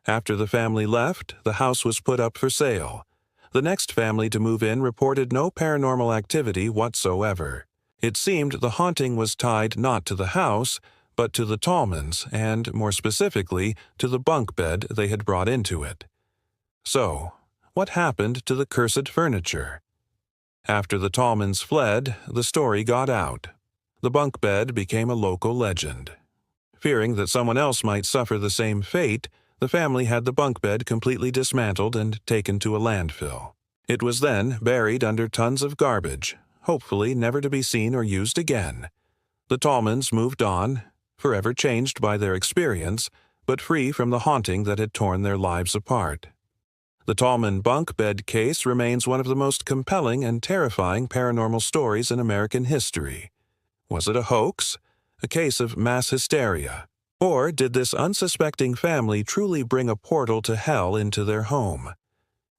After the family left, the house was put up for sale. The next family to move in reported no paranormal activity whatsoever. It seemed the haunting was tied not to the house, but to the Tallmans and, more specifically, to the bunk bed they had brought into it. So, what happened to the cursed furniture? After the Tallmans fled, the story got out. The bunk bed became a local legend. Fearing that someone else might suffer the same fate, the family had the bunk bed completely dismantled and taken to a landfill. It was then buried under tons of garbage, hopefully never to be seen or used again. The Tallmans moved on, forever changed by their experience, but free from the haunting that had torn their lives apart. The Tallman bunk bed case remains one of the most compelling and terrifying paranormal stories in American history. Was it a hoax? A case of mass hysteria? Or did this unsuspecting family truly bring a portal to hell into their home?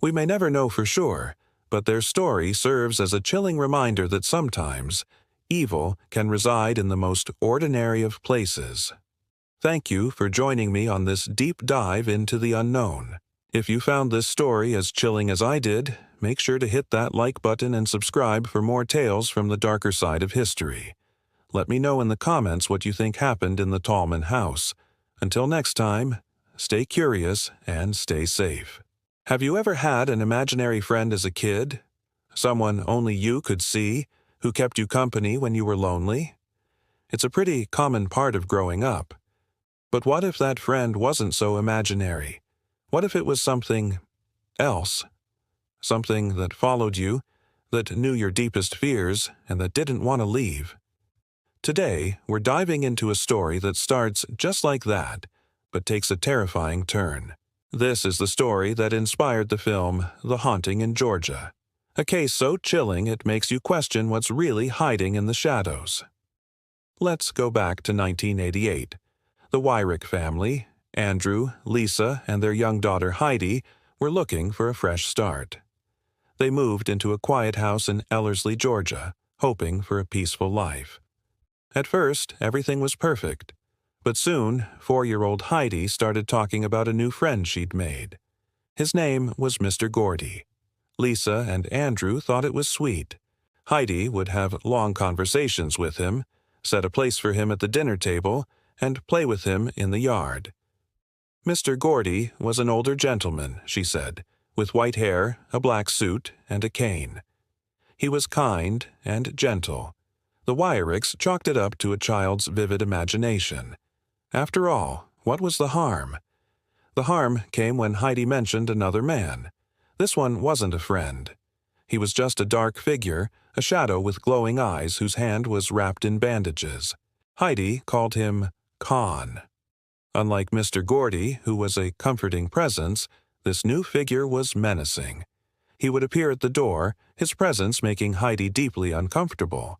We may never know for sure, but their story serves as a chilling reminder that sometimes evil can reside in the most ordinary of places. Thank you for joining me on this deep dive into the unknown. If you found this story as chilling as I did, make sure to hit that like button and subscribe for more tales from the darker side of history. Let me know in the comments what you think happened in the Tallman house. Until next time, stay curious and stay safe. Have you ever had an imaginary friend as a kid? Someone only you could see, who kept you company when you were lonely? It's a pretty common part of growing up. But what if that friend wasn't so imaginary? What if it was something else? Something that followed you, that knew your deepest fears, and that didn't want to leave. Today, we're diving into a story that starts just like that, but takes a terrifying turn. This is the story that inspired the film The Haunting in Georgia. A case so chilling it makes you question what's really hiding in the shadows. Let's go back to 1988. The Wyrick family, Andrew, Lisa, and their young daughter Heidi, were looking for a fresh start. They moved into a quiet house in Ellerslie, Georgia, hoping for a peaceful life. At first, everything was perfect. But soon, 4-year-old Heidi started talking about a new friend she'd made. His name was Mr. Gordy. Lisa and Andrew thought it was sweet. Heidi would have long conversations with him, set a place for him at the dinner table, and play with him in the yard. Mr. Gordy was an older gentleman, she said, with white hair, a black suit, and a cane. He was kind and gentle. The Wyricks chalked it up to a child's vivid imagination. After all, what was the harm? The harm came when Heidi mentioned another man. This one wasn't a friend. He was just a dark figure, a shadow with glowing eyes whose hand was wrapped in bandages. Heidi called him Con. Unlike Mr. Gordy, who was a comforting presence, this new figure was menacing. He would appear at the door, his presence making Heidi deeply uncomfortable.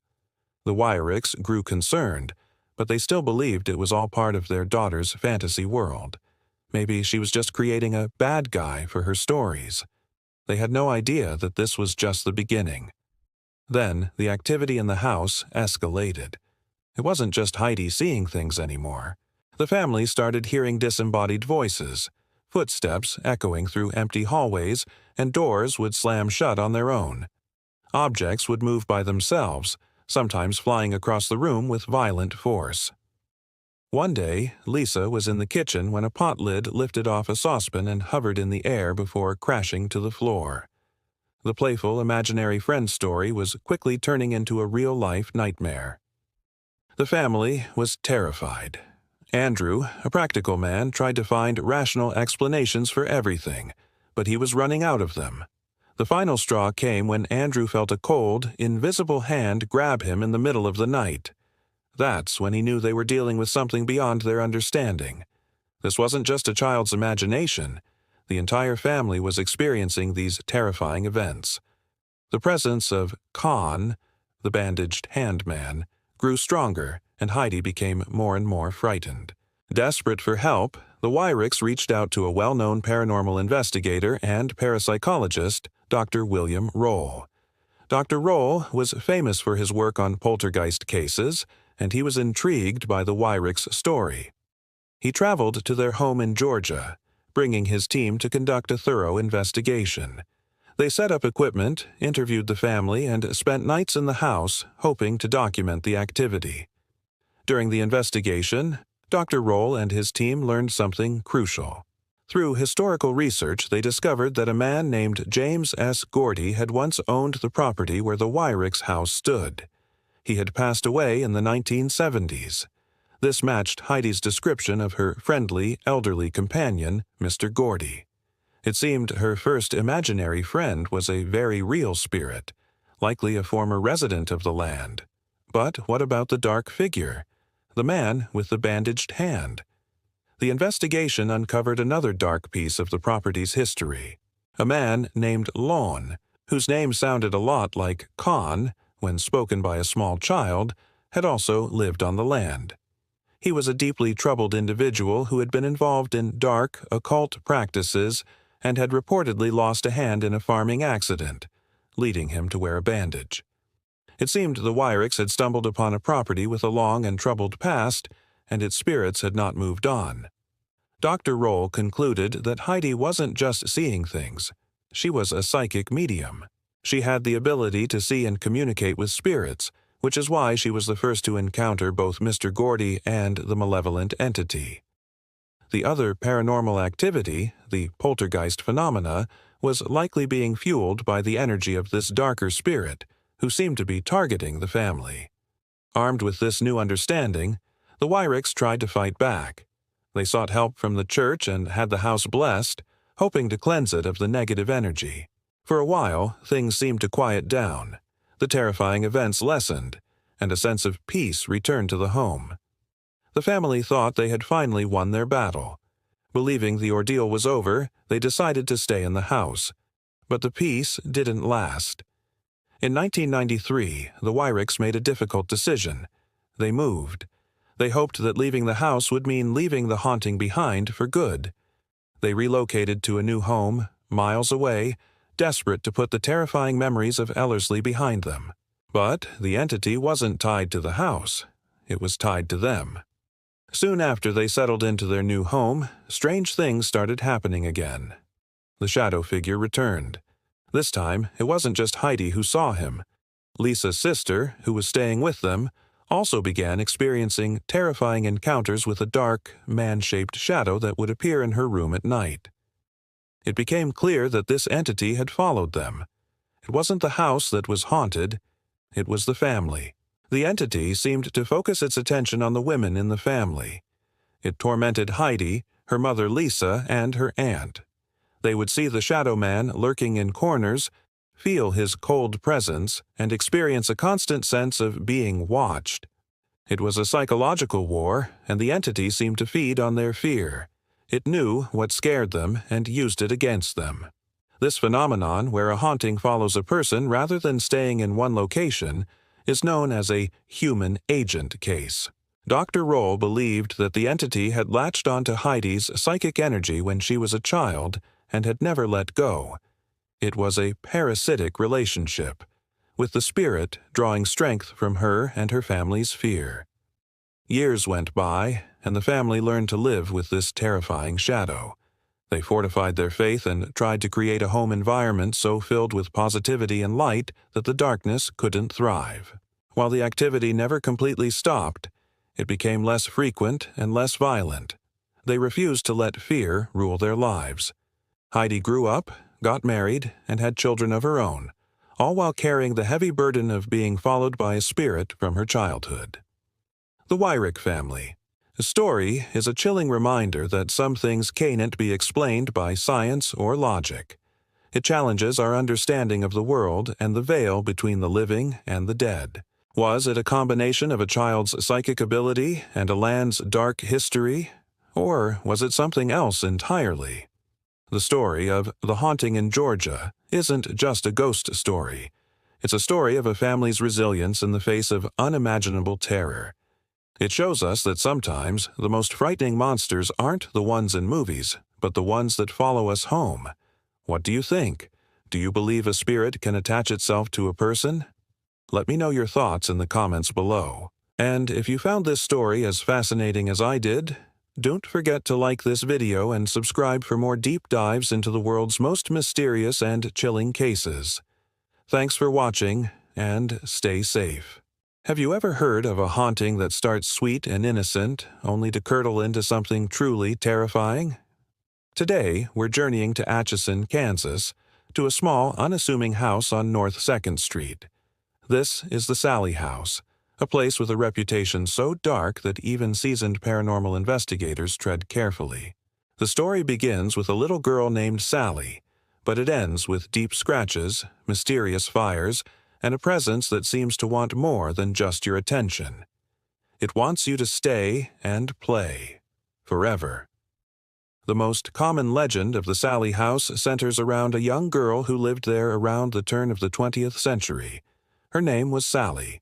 The Wyricks grew concerned, but they still believed it was all part of their daughter's fantasy world. Maybe she was just creating a bad guy for her stories. They had no idea that this was just the beginning. Then, the activity in the house escalated. It wasn't just Heidi seeing things anymore. The family started hearing disembodied voices, footsteps echoing through empty hallways, and doors would slam shut on their own. Objects would move by themselves, sometimes flying across the room with violent force. One day, Lisa was in the kitchen when a pot lid lifted off a saucepan and hovered in the air before crashing to the floor. The playful imaginary friend story was quickly turning into a real-life nightmare. The family was terrified. Andrew, a practical man, tried to find rational explanations for everything, but he was running out of them. The final straw came when Andrew felt a cold, invisible hand grab him in the middle of the night. That's when he knew they were dealing with something beyond their understanding. This wasn't just a child's imagination. The entire family was experiencing these terrifying events. The presence of Con, the bandaged hand man, grew stronger, and Heidi became more and more frightened. Desperate for help, the Wyricks reached out to a well-known paranormal investigator and parapsychologist, Dr. William Roll. Dr. Roll was famous for his work on poltergeist cases, and he was intrigued by the Wyricks' story. He traveled to their home in Georgia, bringing his team to conduct a thorough investigation. They set up equipment, interviewed the family, and spent nights in the house, hoping to document the activity. During the investigation, Dr. Roll and his team learned something crucial. Through historical research, they discovered that a man named James S. Gordy had once owned the property where the Weirichs' house stood. He had passed away in the 1970s. This matched Heidi's description of her friendly, elderly companion, Mr. Gordy. It seemed her first imaginary friend was a very real spirit, likely a former resident of the land. But what about the dark figure? The man with the bandaged hand? The investigation uncovered another dark piece of the property's history. A man named Lon, whose name sounded a lot like Con when spoken by a small child, had also lived on the land. He was a deeply troubled individual who had been involved in dark, occult practices and had reportedly lost a hand in a farming accident, leading him to wear a bandage. It seemed the Weirichs had stumbled upon a property with a long and troubled past, and its spirits had not moved on. Dr. Roll concluded that Heidi wasn't just seeing things. She was a psychic medium. She had the ability to see and communicate with spirits, which is why she was the first to encounter both Mr. Gordy and the malevolent entity. The other paranormal activity, the poltergeist phenomena, was likely being fueled by the energy of this darker spirit, who seemed to be targeting the family. Armed with this new understanding, the Weirichs tried to fight back. They sought help from the church and had the house blessed, hoping to cleanse it of the negative energy. For a while, things seemed to quiet down. The terrifying events lessened, and a sense of peace returned to the home. The family thought they had finally won their battle. Believing the ordeal was over, they decided to stay in the house. But the peace didn't last. In 1993, the Weirichs made a difficult decision. They moved. They hoped that leaving the house would mean leaving the haunting behind for good. They relocated to a new home, miles away, desperate to put the terrifying memories of Ellerslie behind them. But the entity wasn't tied to the house. It was tied to them. Soon after they settled into their new home, strange things started happening again. The shadow figure returned. This time, it wasn't just Heidi who saw him. Lisa's sister, who was staying with them, also began experiencing terrifying encounters with a dark, man-shaped shadow that would appear in her room at night. It became clear that this entity had followed them. It wasn't the house that was haunted, it was the family. The entity seemed to focus its attention on the women in the family. It tormented Heidi, her mother Lisa, and her aunt. They would see the shadow man lurking in corners, feel his cold presence, and experience a constant sense of being watched. It was a psychological war, and the entity seemed to feed on their fear. It knew what scared them and used it against them. This phenomenon, where a haunting follows a person rather than staying in one location, is known as a human agent case. Dr. Roll believed that the entity had latched onto Heidi's psychic energy when she was a child and had never let go. It was a parasitic relationship, with the spirit drawing strength from her and her family's fear. Years went by, and the family learned to live with this terrifying shadow. They fortified their faith and tried to create a home environment so filled with positivity and light that the darkness couldn't thrive. While the activity never completely stopped, it became less frequent and less violent. They refused to let fear rule their lives. Heidi grew up, got married, and had children of her own, all while carrying the heavy burden of being followed by a spirit from her childhood. The Weirich family. The story is a chilling reminder that some things can't be explained by science or logic. It challenges our understanding of the world and the veil between the living and the dead. Was it a combination of a child's psychic ability and a land's dark history? Or was it something else entirely? The story of The Haunting in Georgia isn't just a ghost story. It's a story of a family's resilience in the face of unimaginable terror. It shows us that sometimes the most frightening monsters aren't the ones in movies, but the ones that follow us home. What do you think? Do you believe a spirit can attach itself to a person? Let me know your thoughts in the comments below. And if you found this story as fascinating as I did, don't forget to like this video and subscribe for more deep dives into the world's most mysterious and chilling cases. Thanks for watching, and stay safe. Have you ever heard of a haunting that starts sweet and innocent, only to curdle into something truly terrifying? Today, we're journeying to Atchison, Kansas, to a small, unassuming house on North 2nd Street. This is the Sally House, a place with a reputation so dark that even seasoned paranormal investigators tread carefully. The story begins with a little girl named Sally, but it ends with deep scratches, mysterious fires, and a presence that seems to want more than just your attention. It wants you to stay and play, forever. The most common legend of the Sally House centers around a young girl who lived there around the turn of the 20th century. Her name was Sally.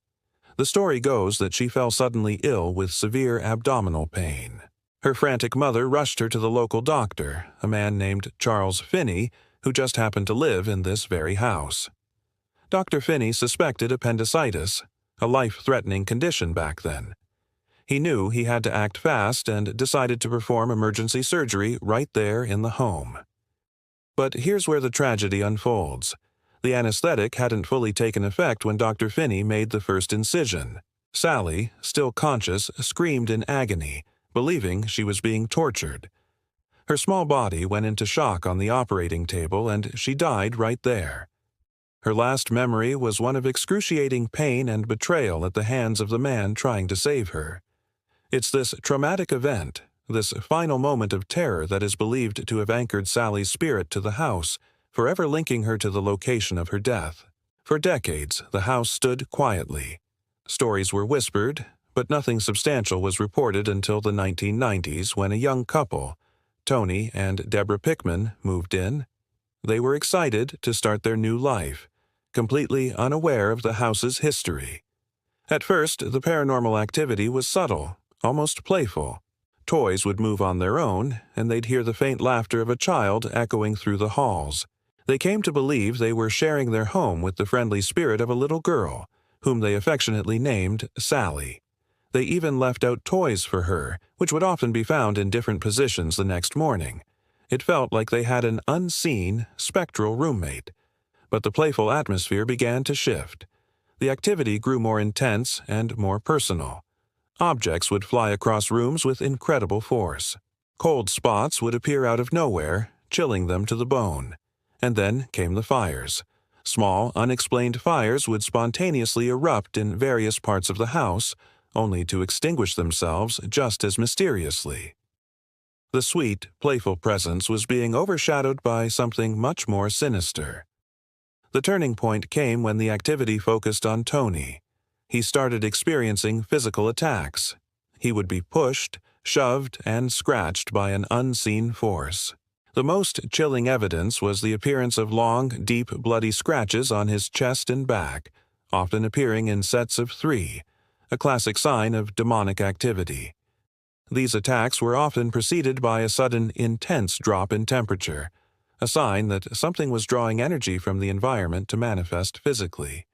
The story goes that she fell suddenly ill with severe abdominal pain. Her frantic mother rushed her to the local doctor, a man named Charles Finney, who just happened to live in this very house. Dr. Finney suspected appendicitis, a life-threatening condition back then. He knew he had to act fast and decided to perform emergency surgery right there in the home. But here's where the tragedy unfolds. The anesthetic hadn't fully taken effect when Dr. Finney made the first incision. Sally, still conscious, screamed in agony, believing she was being tortured. Her small body went into shock on the operating table and she died right there. Her last memory was one of excruciating pain and betrayal at the hands of the man trying to save her. It's this traumatic event, this final moment of terror that is believed to have anchored Sally's spirit to the house, forever linking her to the location of her death. For decades, the house stood quietly. Stories were whispered, but nothing substantial was reported until the 1990s when a young couple, Tony and Deborah Pickman, moved in. They were excited to start their new life, completely unaware of the house's history. At first, the paranormal activity was subtle, almost playful. Toys would move on their own, and they'd hear the faint laughter of a child echoing through the halls. They came to believe they were sharing their home with the friendly spirit of a little girl, whom they affectionately named Sally. They even left out toys for her, which would often be found in different positions the next morning. It felt like they had an unseen, spectral roommate. But the playful atmosphere began to shift. The activity grew more intense and more personal. Objects would fly across rooms with incredible force. Cold spots would appear out of nowhere, chilling them to the bone. And then came the fires. Small, unexplained fires would spontaneously erupt in various parts of the house, only to extinguish themselves just as mysteriously. The sweet, playful presence was being overshadowed by something much more sinister. The turning point came when the activity focused on Tony. He started experiencing physical attacks. He would be pushed, shoved, and scratched by an unseen force. The most chilling evidence was the appearance of long, deep, bloody scratches on his chest and back, often appearing in sets of 3, a classic sign of demonic activity. These attacks were often preceded by a sudden, intense drop in temperature, a sign that something was drawing energy from the environment to manifest physically.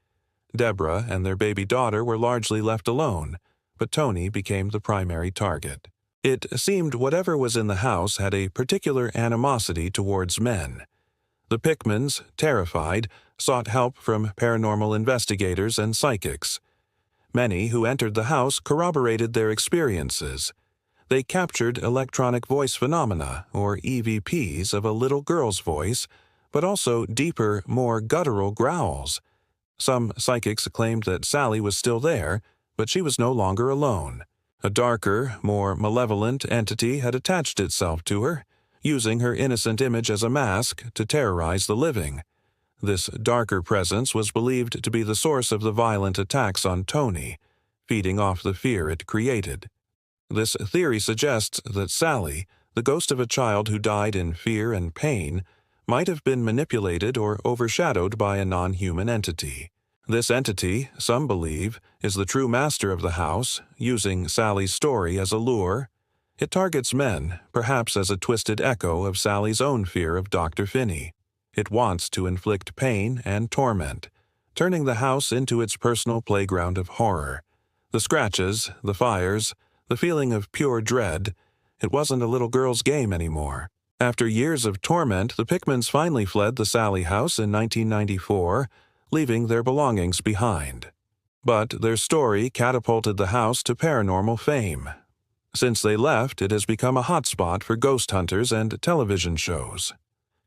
Deborah and their baby daughter were largely left alone, but Tony became the primary target. It seemed whatever was in the house had a particular animosity towards men. The Pickmans, terrified, sought help from paranormal investigators and psychics. Many who entered the house corroborated their experiences. They captured electronic voice phenomena, or EVPs, of a little girl's voice, but also deeper, more guttural growls. Some psychics claimed that Sally was still there, but she was no longer alone. A darker, more malevolent entity had attached itself to her, using her innocent image as a mask to terrorize the living. This darker presence was believed to be the source of the violent attacks on Tony, feeding off the fear it created. This theory suggests that Sally, the ghost of a child who died in fear and pain, might have been manipulated or overshadowed by a non-human entity. This entity, some believe, is the true master of the house, using Sally's story as a lure. It targets men, perhaps as a twisted echo of Sally's own fear of Dr. Finney. It wants to inflict pain and torment, turning the house into its personal playground of horror. The scratches, the fires, the feeling of pure dread, it wasn't a little girl's game anymore. After years of torment, the Pickmans finally fled the Sally house in 1994, leaving their belongings behind. But their story catapulted the house to paranormal fame. Since they left, it has become a hotspot for ghost hunters and television shows.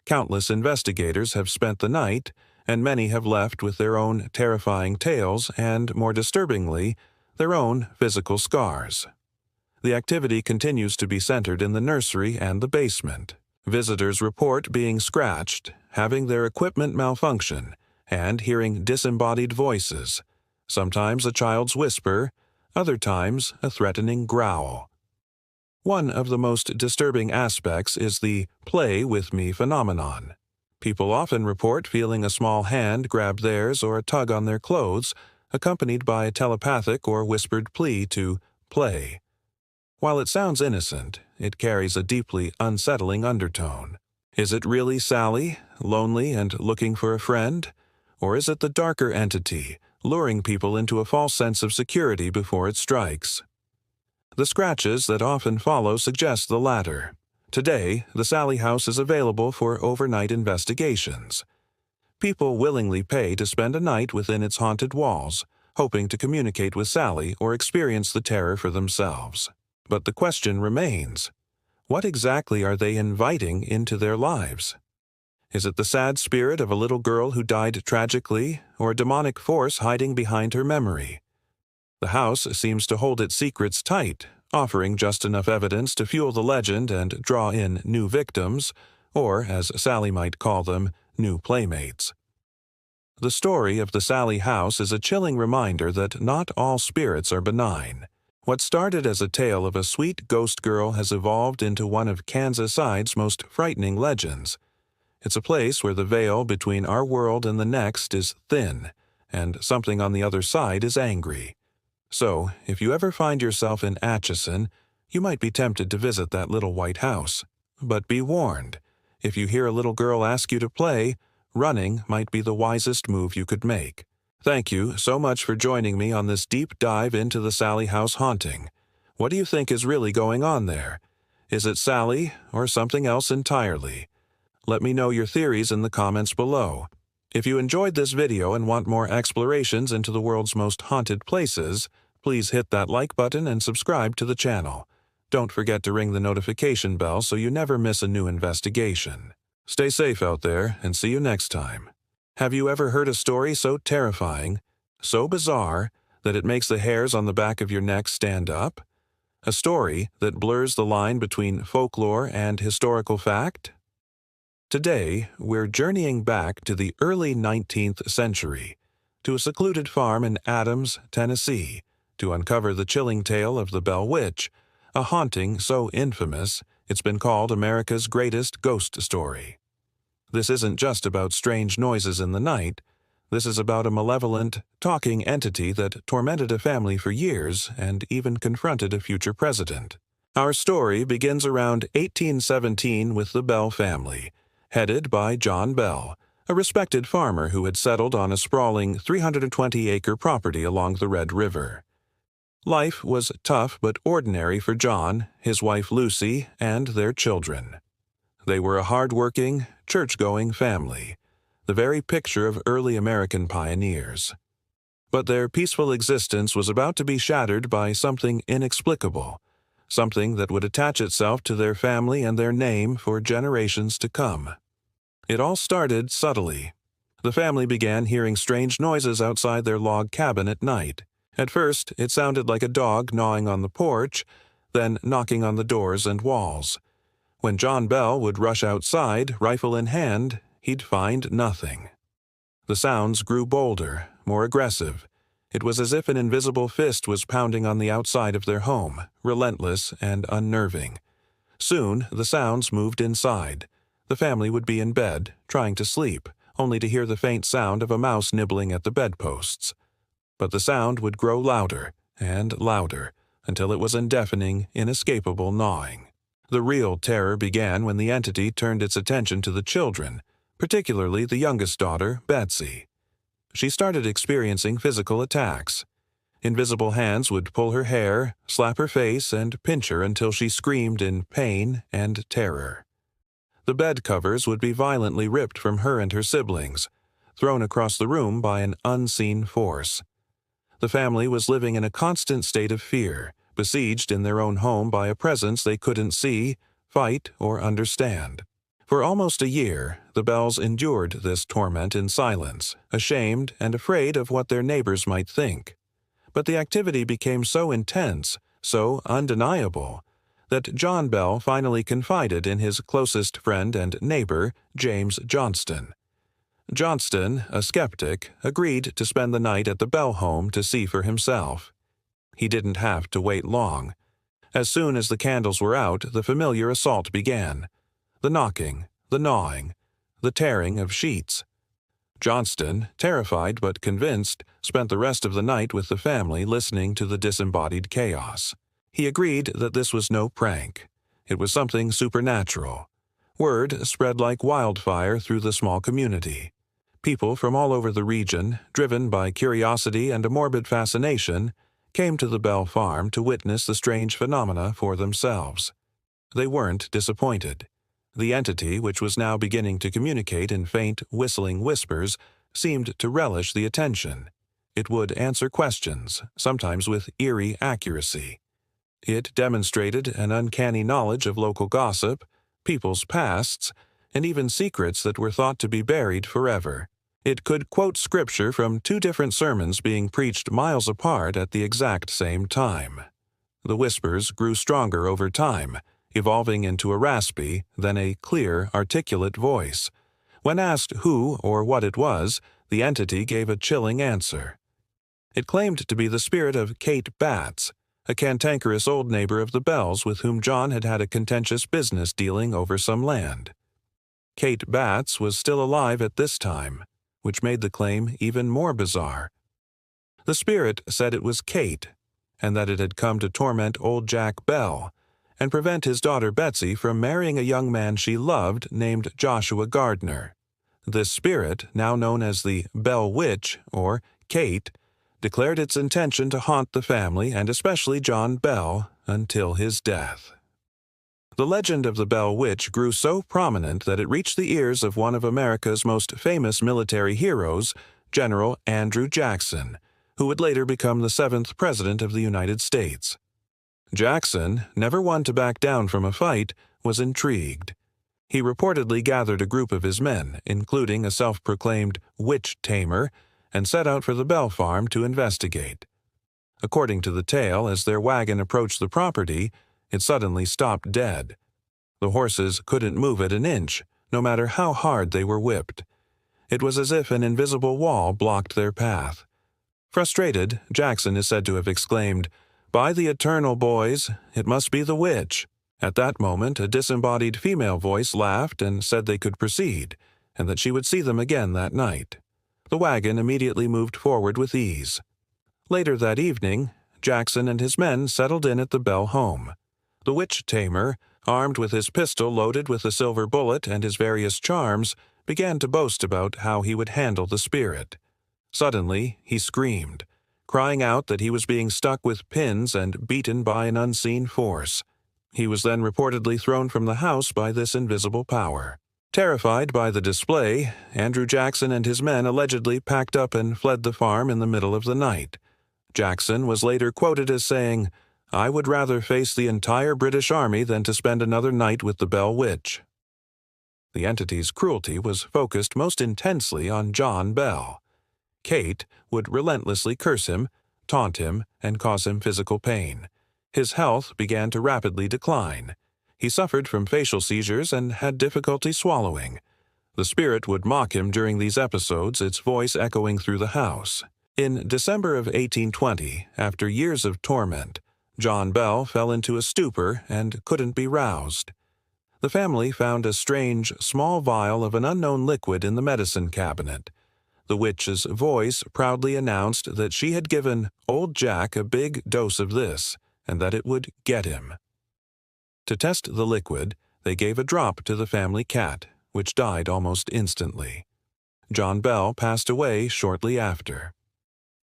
Countless investigators have spent the night, and many have left with their own terrifying tales and, more disturbingly, their own physical scars. The activity continues to be centered in the nursery and the basement. Visitors report being scratched, having their equipment malfunction, and hearing disembodied voices, sometimes a child's whisper, other times a threatening growl. One of the most disturbing aspects is the "play with me" phenomenon. People often report feeling a small hand grab theirs or a tug on their clothes, accompanied by a telepathic or whispered plea to play. While it sounds innocent, it carries a deeply unsettling undertone. Is it really Sally, lonely and looking for a friend? Or is it the darker entity, luring people into a false sense of security before it strikes? The scratches that often follow suggest the latter. Today, the Sally House is available for overnight investigations. People willingly pay to spend a night within its haunted walls, hoping to communicate with Sally or experience the terror for themselves. But the question remains, what exactly are they inviting into their lives? Is it the sad spirit of a little girl who died tragically, or a demonic force hiding behind her memory? The house seems to hold its secrets tight, offering just enough evidence to fuel the legend and draw in new victims, or, as Sally might call them, new playmates. The story of the Sally House is a chilling reminder that not all spirits are benign. What started as a tale of a sweet ghost girl has evolved into one of Kansas-side's most frightening legends. It's a place where the veil between our world and the next is thin, and something on the other side is angry. So, if you ever find yourself in Atchison, you might be tempted to visit that little white house. But be warned, if you hear a little girl ask you to play, running might be the wisest move you could make. Thank you so much for joining me on this deep dive into the Sally House haunting. What do you think is really going on there? Is it Sally or something else entirely? Let me know your theories in the comments below. If you enjoyed this video and want more explorations into the world's most haunted places, please hit that like button and subscribe to the channel. Don't forget to ring the notification bell so you never miss a new investigation. Stay safe out there and see you next time. Have you ever heard a story so terrifying, so bizarre, that it makes the hairs on the back of your neck stand up? A story that blurs the line between folklore and historical fact? Today, we're journeying back to the early 19th century, to a secluded farm in Adams, Tennessee, to uncover the chilling tale of the Bell Witch, a haunting so infamous it's been called America's greatest ghost story. This isn't just about strange noises in the night. This is about a malevolent, talking entity that tormented a family for years and even confronted a future president. Our story begins around 1817 with the Bell family, headed by John Bell, a respected farmer who had settled on a sprawling 320-acre property along the Red River. Life was tough but ordinary for John, his wife Lucy, and their children. They were a hard-working, church-going family, the very picture of early American pioneers. But their peaceful existence was about to be shattered by something inexplicable, something that would attach itself to their family and their name for generations to come. It all started subtly. The family began hearing strange noises outside their log cabin at night. At first, it sounded like a dog gnawing on the porch, then knocking on the doors and walls. When John Bell would rush outside, rifle in hand, he'd find nothing. The sounds grew bolder, more aggressive. It was as if an invisible fist was pounding on the outside of their home, relentless and unnerving. Soon, the sounds moved inside. The family would be in bed, trying to sleep, only to hear the faint sound of a mouse nibbling at the bedposts. But the sound would grow louder and louder, until it was a deafening, inescapable gnawing. The real terror began when the entity turned its attention to the children, particularly the youngest daughter, Betsy. She started experiencing physical attacks. Invisible hands would pull her hair, slap her face, and pinch her until she screamed in pain and terror. The bed covers would be violently ripped from her and her siblings, thrown across the room by an unseen force. The family was living in a constant state of fear, besieged in their own home by a presence they couldn't see, fight, or understand. For almost a year, the Bells endured this torment in silence, ashamed and afraid of what their neighbors might think. But the activity became so intense, so undeniable, that John Bell finally confided in his closest friend and neighbor, James Johnston. Johnston, a skeptic, agreed to spend the night at the Bell home to see for himself. He didn't have to wait long. As soon as the candles were out, the familiar assault began. The knocking, the gnawing, the tearing of sheets. Johnston, terrified but convinced, spent the rest of the night with the family listening to the disembodied chaos. He agreed that this was no prank. It was something supernatural. Word spread like wildfire through the small community. People from all over the region, driven by curiosity and a morbid fascination, came to the Bell farm to witness the strange phenomena for themselves. They weren't disappointed. The entity, which was now beginning to communicate in faint, whistling whispers, seemed to relish the attention. It would answer questions, sometimes with eerie accuracy. It demonstrated an uncanny knowledge of local gossip, people's pasts, and even secrets that were thought to be buried forever. It could quote scripture from 2 different sermons being preached miles apart at the exact same time. The whispers grew stronger over time, evolving into a raspy, then a clear, articulate voice. When asked who or what it was, the entity gave a chilling answer. It claimed to be the spirit of Kate Batts, a cantankerous old neighbor of the Bells with whom John had had a contentious business dealing over some land. Kate Batts was still alive at this time, which made the claim even more bizarre. The spirit said it was Kate, and that it had come to torment old Jack Bell, and prevent his daughter Betsy from marrying a young man she loved named Joshua Gardner. This spirit, now known as the Bell Witch, or Kate, declared its intention to haunt the family and especially John Bell until his death. The legend of the Bell Witch grew so prominent that it reached the ears of one of America's most famous military heroes, General Andrew Jackson, who would later become the 7th President of the United States. Jackson, never one to back down from a fight, was intrigued. He reportedly gathered a group of his men, including a self-proclaimed witch tamer, and set out for the Bell farm to investigate. According to the tale, as their wagon approached the property, it suddenly stopped dead. The horses couldn't move it an inch, no matter how hard they were whipped. It was as if an invisible wall blocked their path. Frustrated, Jackson is said to have exclaimed, "By the eternal, boys, it must be the witch." At that moment, a disembodied female voice laughed and said they could proceed, and that she would see them again that night. The wagon immediately moved forward with ease. Later that evening, Jackson and his men settled in at the Bell home. The witch tamer, armed with his pistol loaded with a silver bullet and his various charms, began to boast about how he would handle the spirit. Suddenly, he screamed, crying out that he was being stuck with pins and beaten by an unseen force. He was then reportedly thrown from the house by this invisible power. Terrified by the display, Andrew Jackson and his men allegedly packed up and fled the farm in the middle of the night. Jackson was later quoted as saying, "I would rather face the entire British Army than to spend another night with the Bell Witch." The entity's cruelty was focused most intensely on John Bell. Kate would relentlessly curse him, taunt him, and cause him physical pain. His health began to rapidly decline. He suffered from facial seizures and had difficulty swallowing. The spirit would mock him during these episodes, its voice echoing through the house. In December of 1820, after years of torment, John Bell fell into a stupor and couldn't be roused. The family found a strange, small vial of an unknown liquid in the medicine cabinet. The witch's voice proudly announced that she had given old Jack a big dose of this, and that it would get him. To test the liquid, they gave a drop to the family cat, which died almost instantly. John Bell passed away shortly after.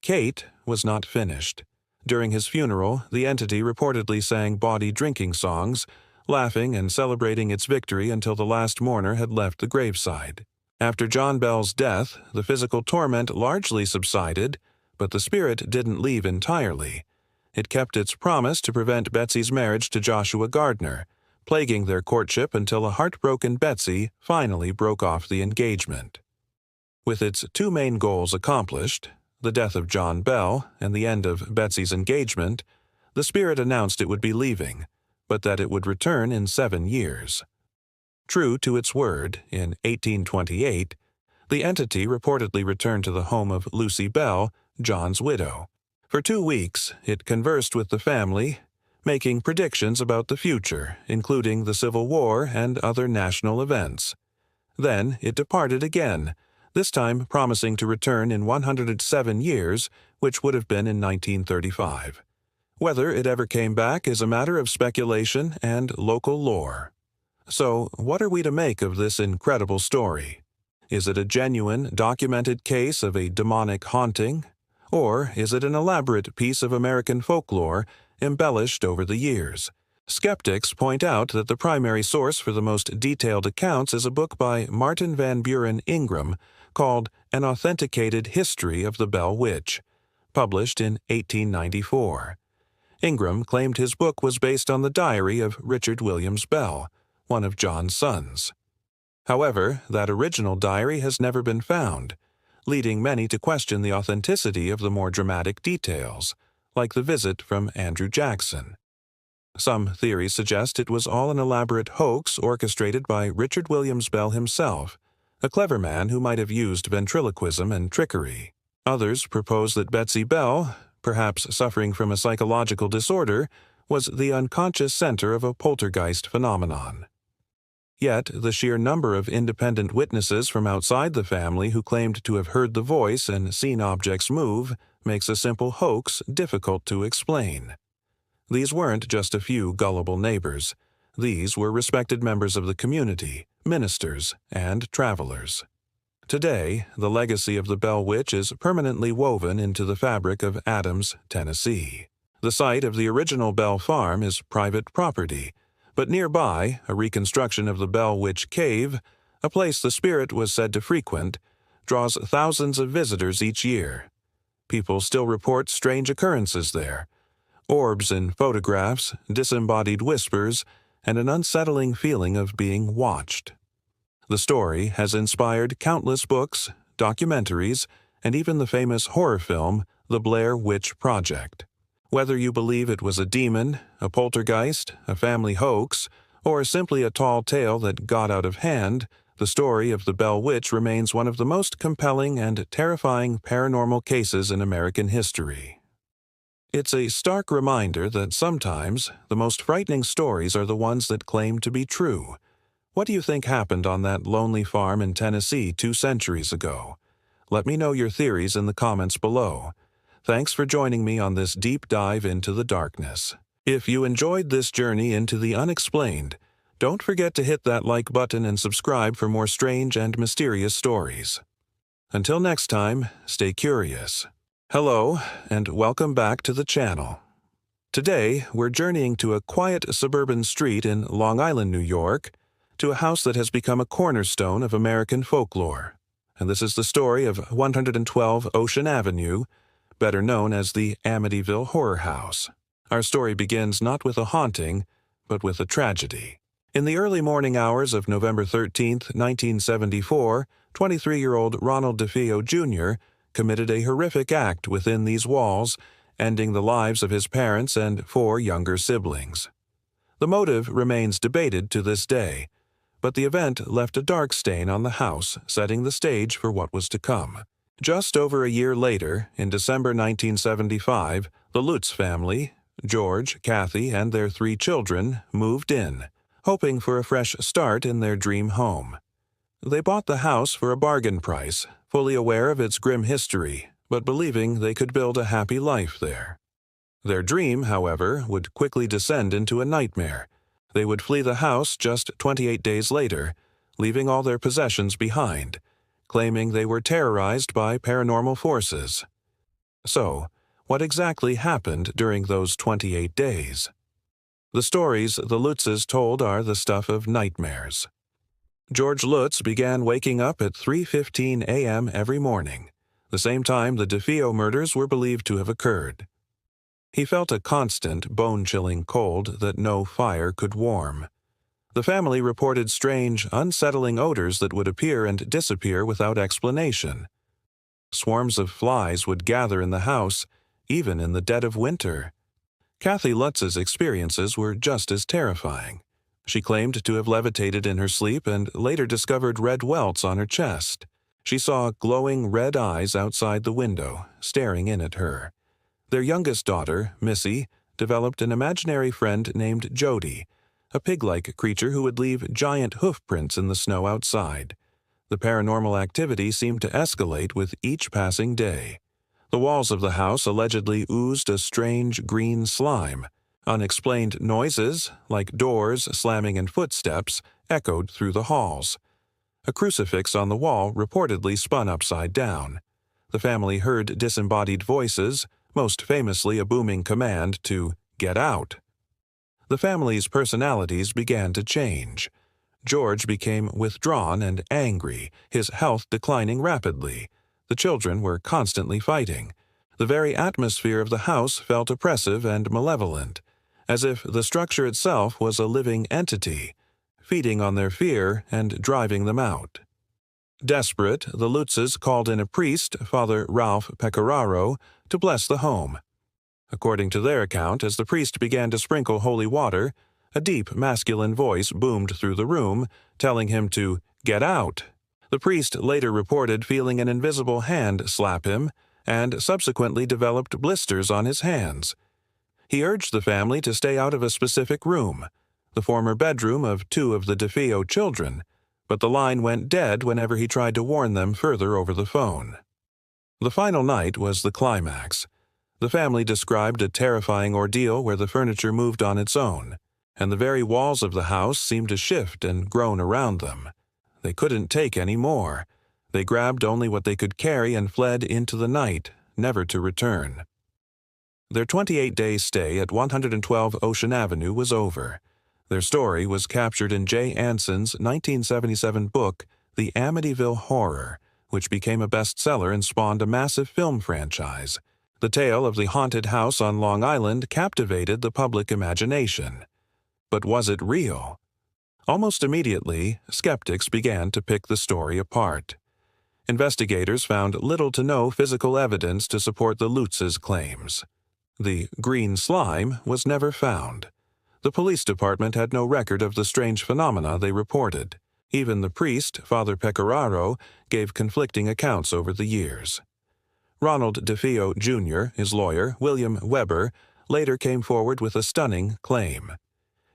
Kate was not finished. During his funeral, the entity reportedly sang bawdy drinking songs, laughing and celebrating its victory until the last mourner had left the graveside. After John Bell's death, the physical torment largely subsided, But the spirit didn't leave entirely. It kept its promise to prevent Betsy's marriage to Joshua Gardner, plaguing their courtship until a heartbroken Betsy finally broke off the engagement. With its two main goals accomplished, the death of John Bell and the end of Betsy's engagement, the spirit announced it would be leaving, but that it would return in 7 years. True to its word, in 1828, the entity reportedly returned to the home of Lucy Bell, John's widow. For 2 weeks, it conversed with the family, making predictions about the future, including the Civil War and other national events. Then it departed again, this time promising to return in 107 years, which would have been in 1935. Whether it ever came back is a matter of speculation and local lore. So, what are we to make of this incredible story? Is it a genuine, documented case of a demonic haunting? Or is it an elaborate piece of American folklore embellished over the years? Skeptics point out that the primary source for the most detailed accounts is a book by Martin Van Buren Ingram called An Authenticated History of the Bell Witch, published in 1894. Ingram claimed his book was based on the diary of Richard Williams Bell, one of John's sons. However, that original diary has never been found, leading many to question the authenticity of the more dramatic details, like the visit from Andrew Jackson. Some theories suggest it was all an elaborate hoax orchestrated by Richard Williams Bell himself, a clever man who might have used ventriloquism and trickery. Others propose that Betsy Bell, perhaps suffering from a psychological disorder, was the unconscious center of a poltergeist phenomenon. Yet, the sheer number of independent witnesses from outside the family who claimed to have heard the voice and seen objects move makes a simple hoax difficult to explain. These weren't just a few gullible neighbors. These were respected members of the community, ministers, and travelers. Today, the legacy of the Bell Witch is permanently woven into the fabric of Adams, Tennessee. The site of the original Bell Farm is private property, but nearby, a reconstruction of the Bell Witch Cave, a place the spirit was said to frequent, draws thousands of visitors each year. People still report strange occurrences there: orbs in photographs, disembodied whispers, and an unsettling feeling of being watched. The story has inspired countless books, documentaries, and even the famous horror film, The Blair Witch Project. Whether you believe it was a demon, a poltergeist, a family hoax, or simply a tall tale that got out of hand, the story of the Bell Witch remains one of the most compelling and terrifying paranormal cases in American history. It's a stark reminder that sometimes the most frightening stories are the ones that claim to be true. What do you think happened on that lonely farm in Tennessee 2 centuries ago? Let me know your theories in the comments below. Thanks for joining me on this deep dive into the darkness. If you enjoyed this journey into the unexplained, don't forget to hit that like button and subscribe for more strange and mysterious stories. Until next time, stay curious. Hello, and welcome back to the channel. Today, we're journeying to a quiet suburban street in Long Island, New York, to a house that has become a cornerstone of American folklore. And this is the story of 112 Ocean Avenue, better known as the Amityville Horror House. Our story begins not with a haunting, but with a tragedy. In the early morning hours of November 13, 1974, 23-year-old Ronald DeFeo Jr. committed a horrific act within these walls, ending the lives of his parents and 4 younger siblings. The motive remains debated to this day, but the event left a dark stain on the house, setting the stage for what was to come. Just over a year later, in December 1975, the Lutz family, George, Kathy, and their 3 children, moved in, hoping for a fresh start in their dream home. They bought the house for a bargain price, fully aware of its grim history, but believing they could build a happy life there. Their dream, however, would quickly descend into a nightmare. They would flee the house just 28 days later, leaving all their possessions behind, claiming they were terrorized by paranormal forces. So, what exactly happened during those 28 days? The stories the Lutzes told are the stuff of nightmares. George Lutz began waking up at 3:15 a.m. every morning. the same time the DeFeo murders were believed to have occurred. He felt a constant, bone-chilling cold that no fire could warm. The family reported strange, unsettling odors that would appear and disappear without explanation. Swarms of flies would gather in the house, even in the dead of winter. Kathy Lutz's experiences were just as terrifying. She claimed to have levitated in her sleep and later discovered red welts on her chest. She saw glowing red eyes outside the window, staring in at her. Their youngest daughter, Missy, developed an imaginary friend named Jody, a pig-like creature who would leave giant hoof prints in the snow outside. The paranormal activity seemed to escalate with each passing day. The walls of the house allegedly oozed a strange green slime. Unexplained noises, like doors slamming and footsteps, echoed through the halls. A crucifix on the wall reportedly spun upside down. The family heard disembodied voices, most famously a booming command to "get out." The family's personalities began to change. George became withdrawn and angry, his health declining rapidly. The children were constantly fighting. The very atmosphere of the house felt oppressive and malevolent, as if the structure itself was a living entity, feeding on their fear and driving them out. Desperate, the Lutzes called in a priest, Father Ralph Pecoraro, to bless the home. According to their account, as the priest began to sprinkle holy water, a deep masculine voice boomed through the room, telling him to "get out." The priest later reported feeling an invisible hand slap him, and subsequently developed blisters on his hands. He urged the family to stay out of a specific room, the former bedroom of 2 of the DeFeo children, but the line went dead whenever he tried to warn them further over the phone. The final night was the climax. The family described a terrifying ordeal where the furniture moved on its own, and the very walls of the house seemed to shift and groan around them. They couldn't take any more. They grabbed only what they could carry and fled into the night, never to return. Their 28-day stay at 112 Ocean Avenue was over. Their story was captured in Jay Anson's 1977 book, The Amityville Horror, which became a bestseller and spawned a massive film franchise. The tale of the haunted house on Long Island captivated the public imagination. But was it real? Almost immediately, skeptics began to pick the story apart. Investigators found little to no physical evidence to support the Lutz's claims. The green slime was never found. The police department had no record of the strange phenomena they reported. Even the priest, Father Pecoraro, gave conflicting accounts over the years. Ronald DeFeo Jr., his lawyer, William Weber, later came forward with a stunning claim.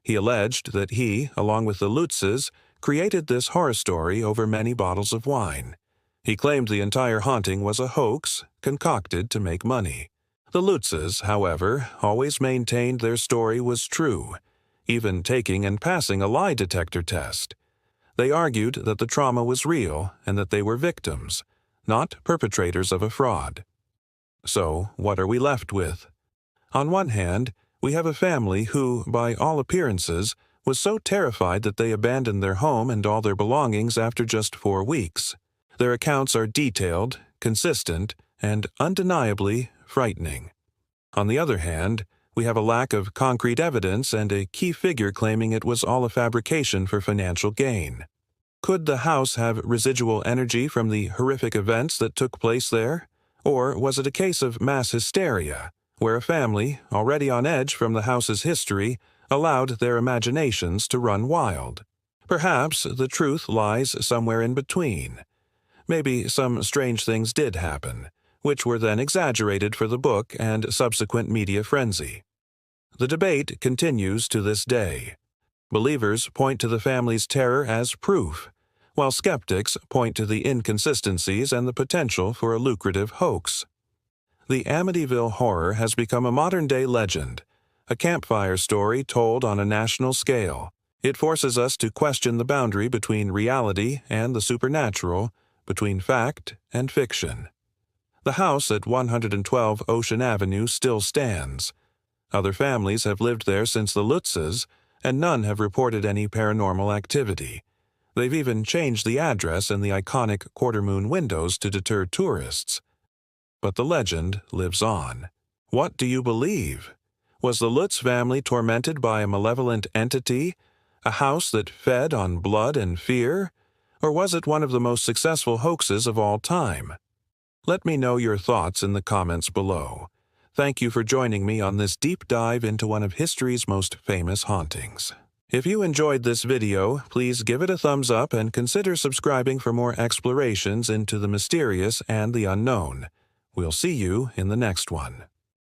He alleged that he, along with the Lutzes, created this horror story over many bottles of wine. He claimed the entire haunting was a hoax, concocted to make money. The Lutzes, however, always maintained their story was true, even taking and passing a lie detector test. They argued that the trauma was real and that they were victims, not perpetrators of a fraud. So, what are we left with? On one hand, we have a family who, by all appearances, was so terrified that they abandoned their home and all their belongings after just 4 weeks. Their accounts are detailed, consistent, and undeniably frightening. On the other hand, we have a lack of concrete evidence and a key figure claiming it was all a fabrication for financial gain. Could the house have residual energy from the horrific events that took place there? Or was it a case of mass hysteria, where a family, already on edge from the house's history, allowed their imaginations to run wild? Perhaps the truth lies somewhere in between. Maybe some strange things did happen, which were then exaggerated for the book and subsequent media frenzy. The debate continues to this day. Believers point to the family's terror as proof, while skeptics point to the inconsistencies and the potential for a lucrative hoax. The Amityville Horror has become a modern-day legend, a campfire story told on a national scale. It forces us to question the boundary between reality and the supernatural, between fact and fiction. The house at 112 Ocean Avenue still stands. Other families have lived there since the Lutzes, and none have reported any paranormal activity. They've even changed the address and the iconic quarter-moon windows to deter tourists. but the legend lives on. What do you believe? Was the Lutz family tormented by a malevolent entity, a house that fed on blood and fear? Or was it one of the most successful hoaxes of all time? Let me know your thoughts in the comments below. Thank you for joining me on this deep dive into one of history's most famous hauntings. If you enjoyed this video, please give it a thumbs up and consider subscribing for more explorations into the mysterious and the unknown. We'll see you in the next one.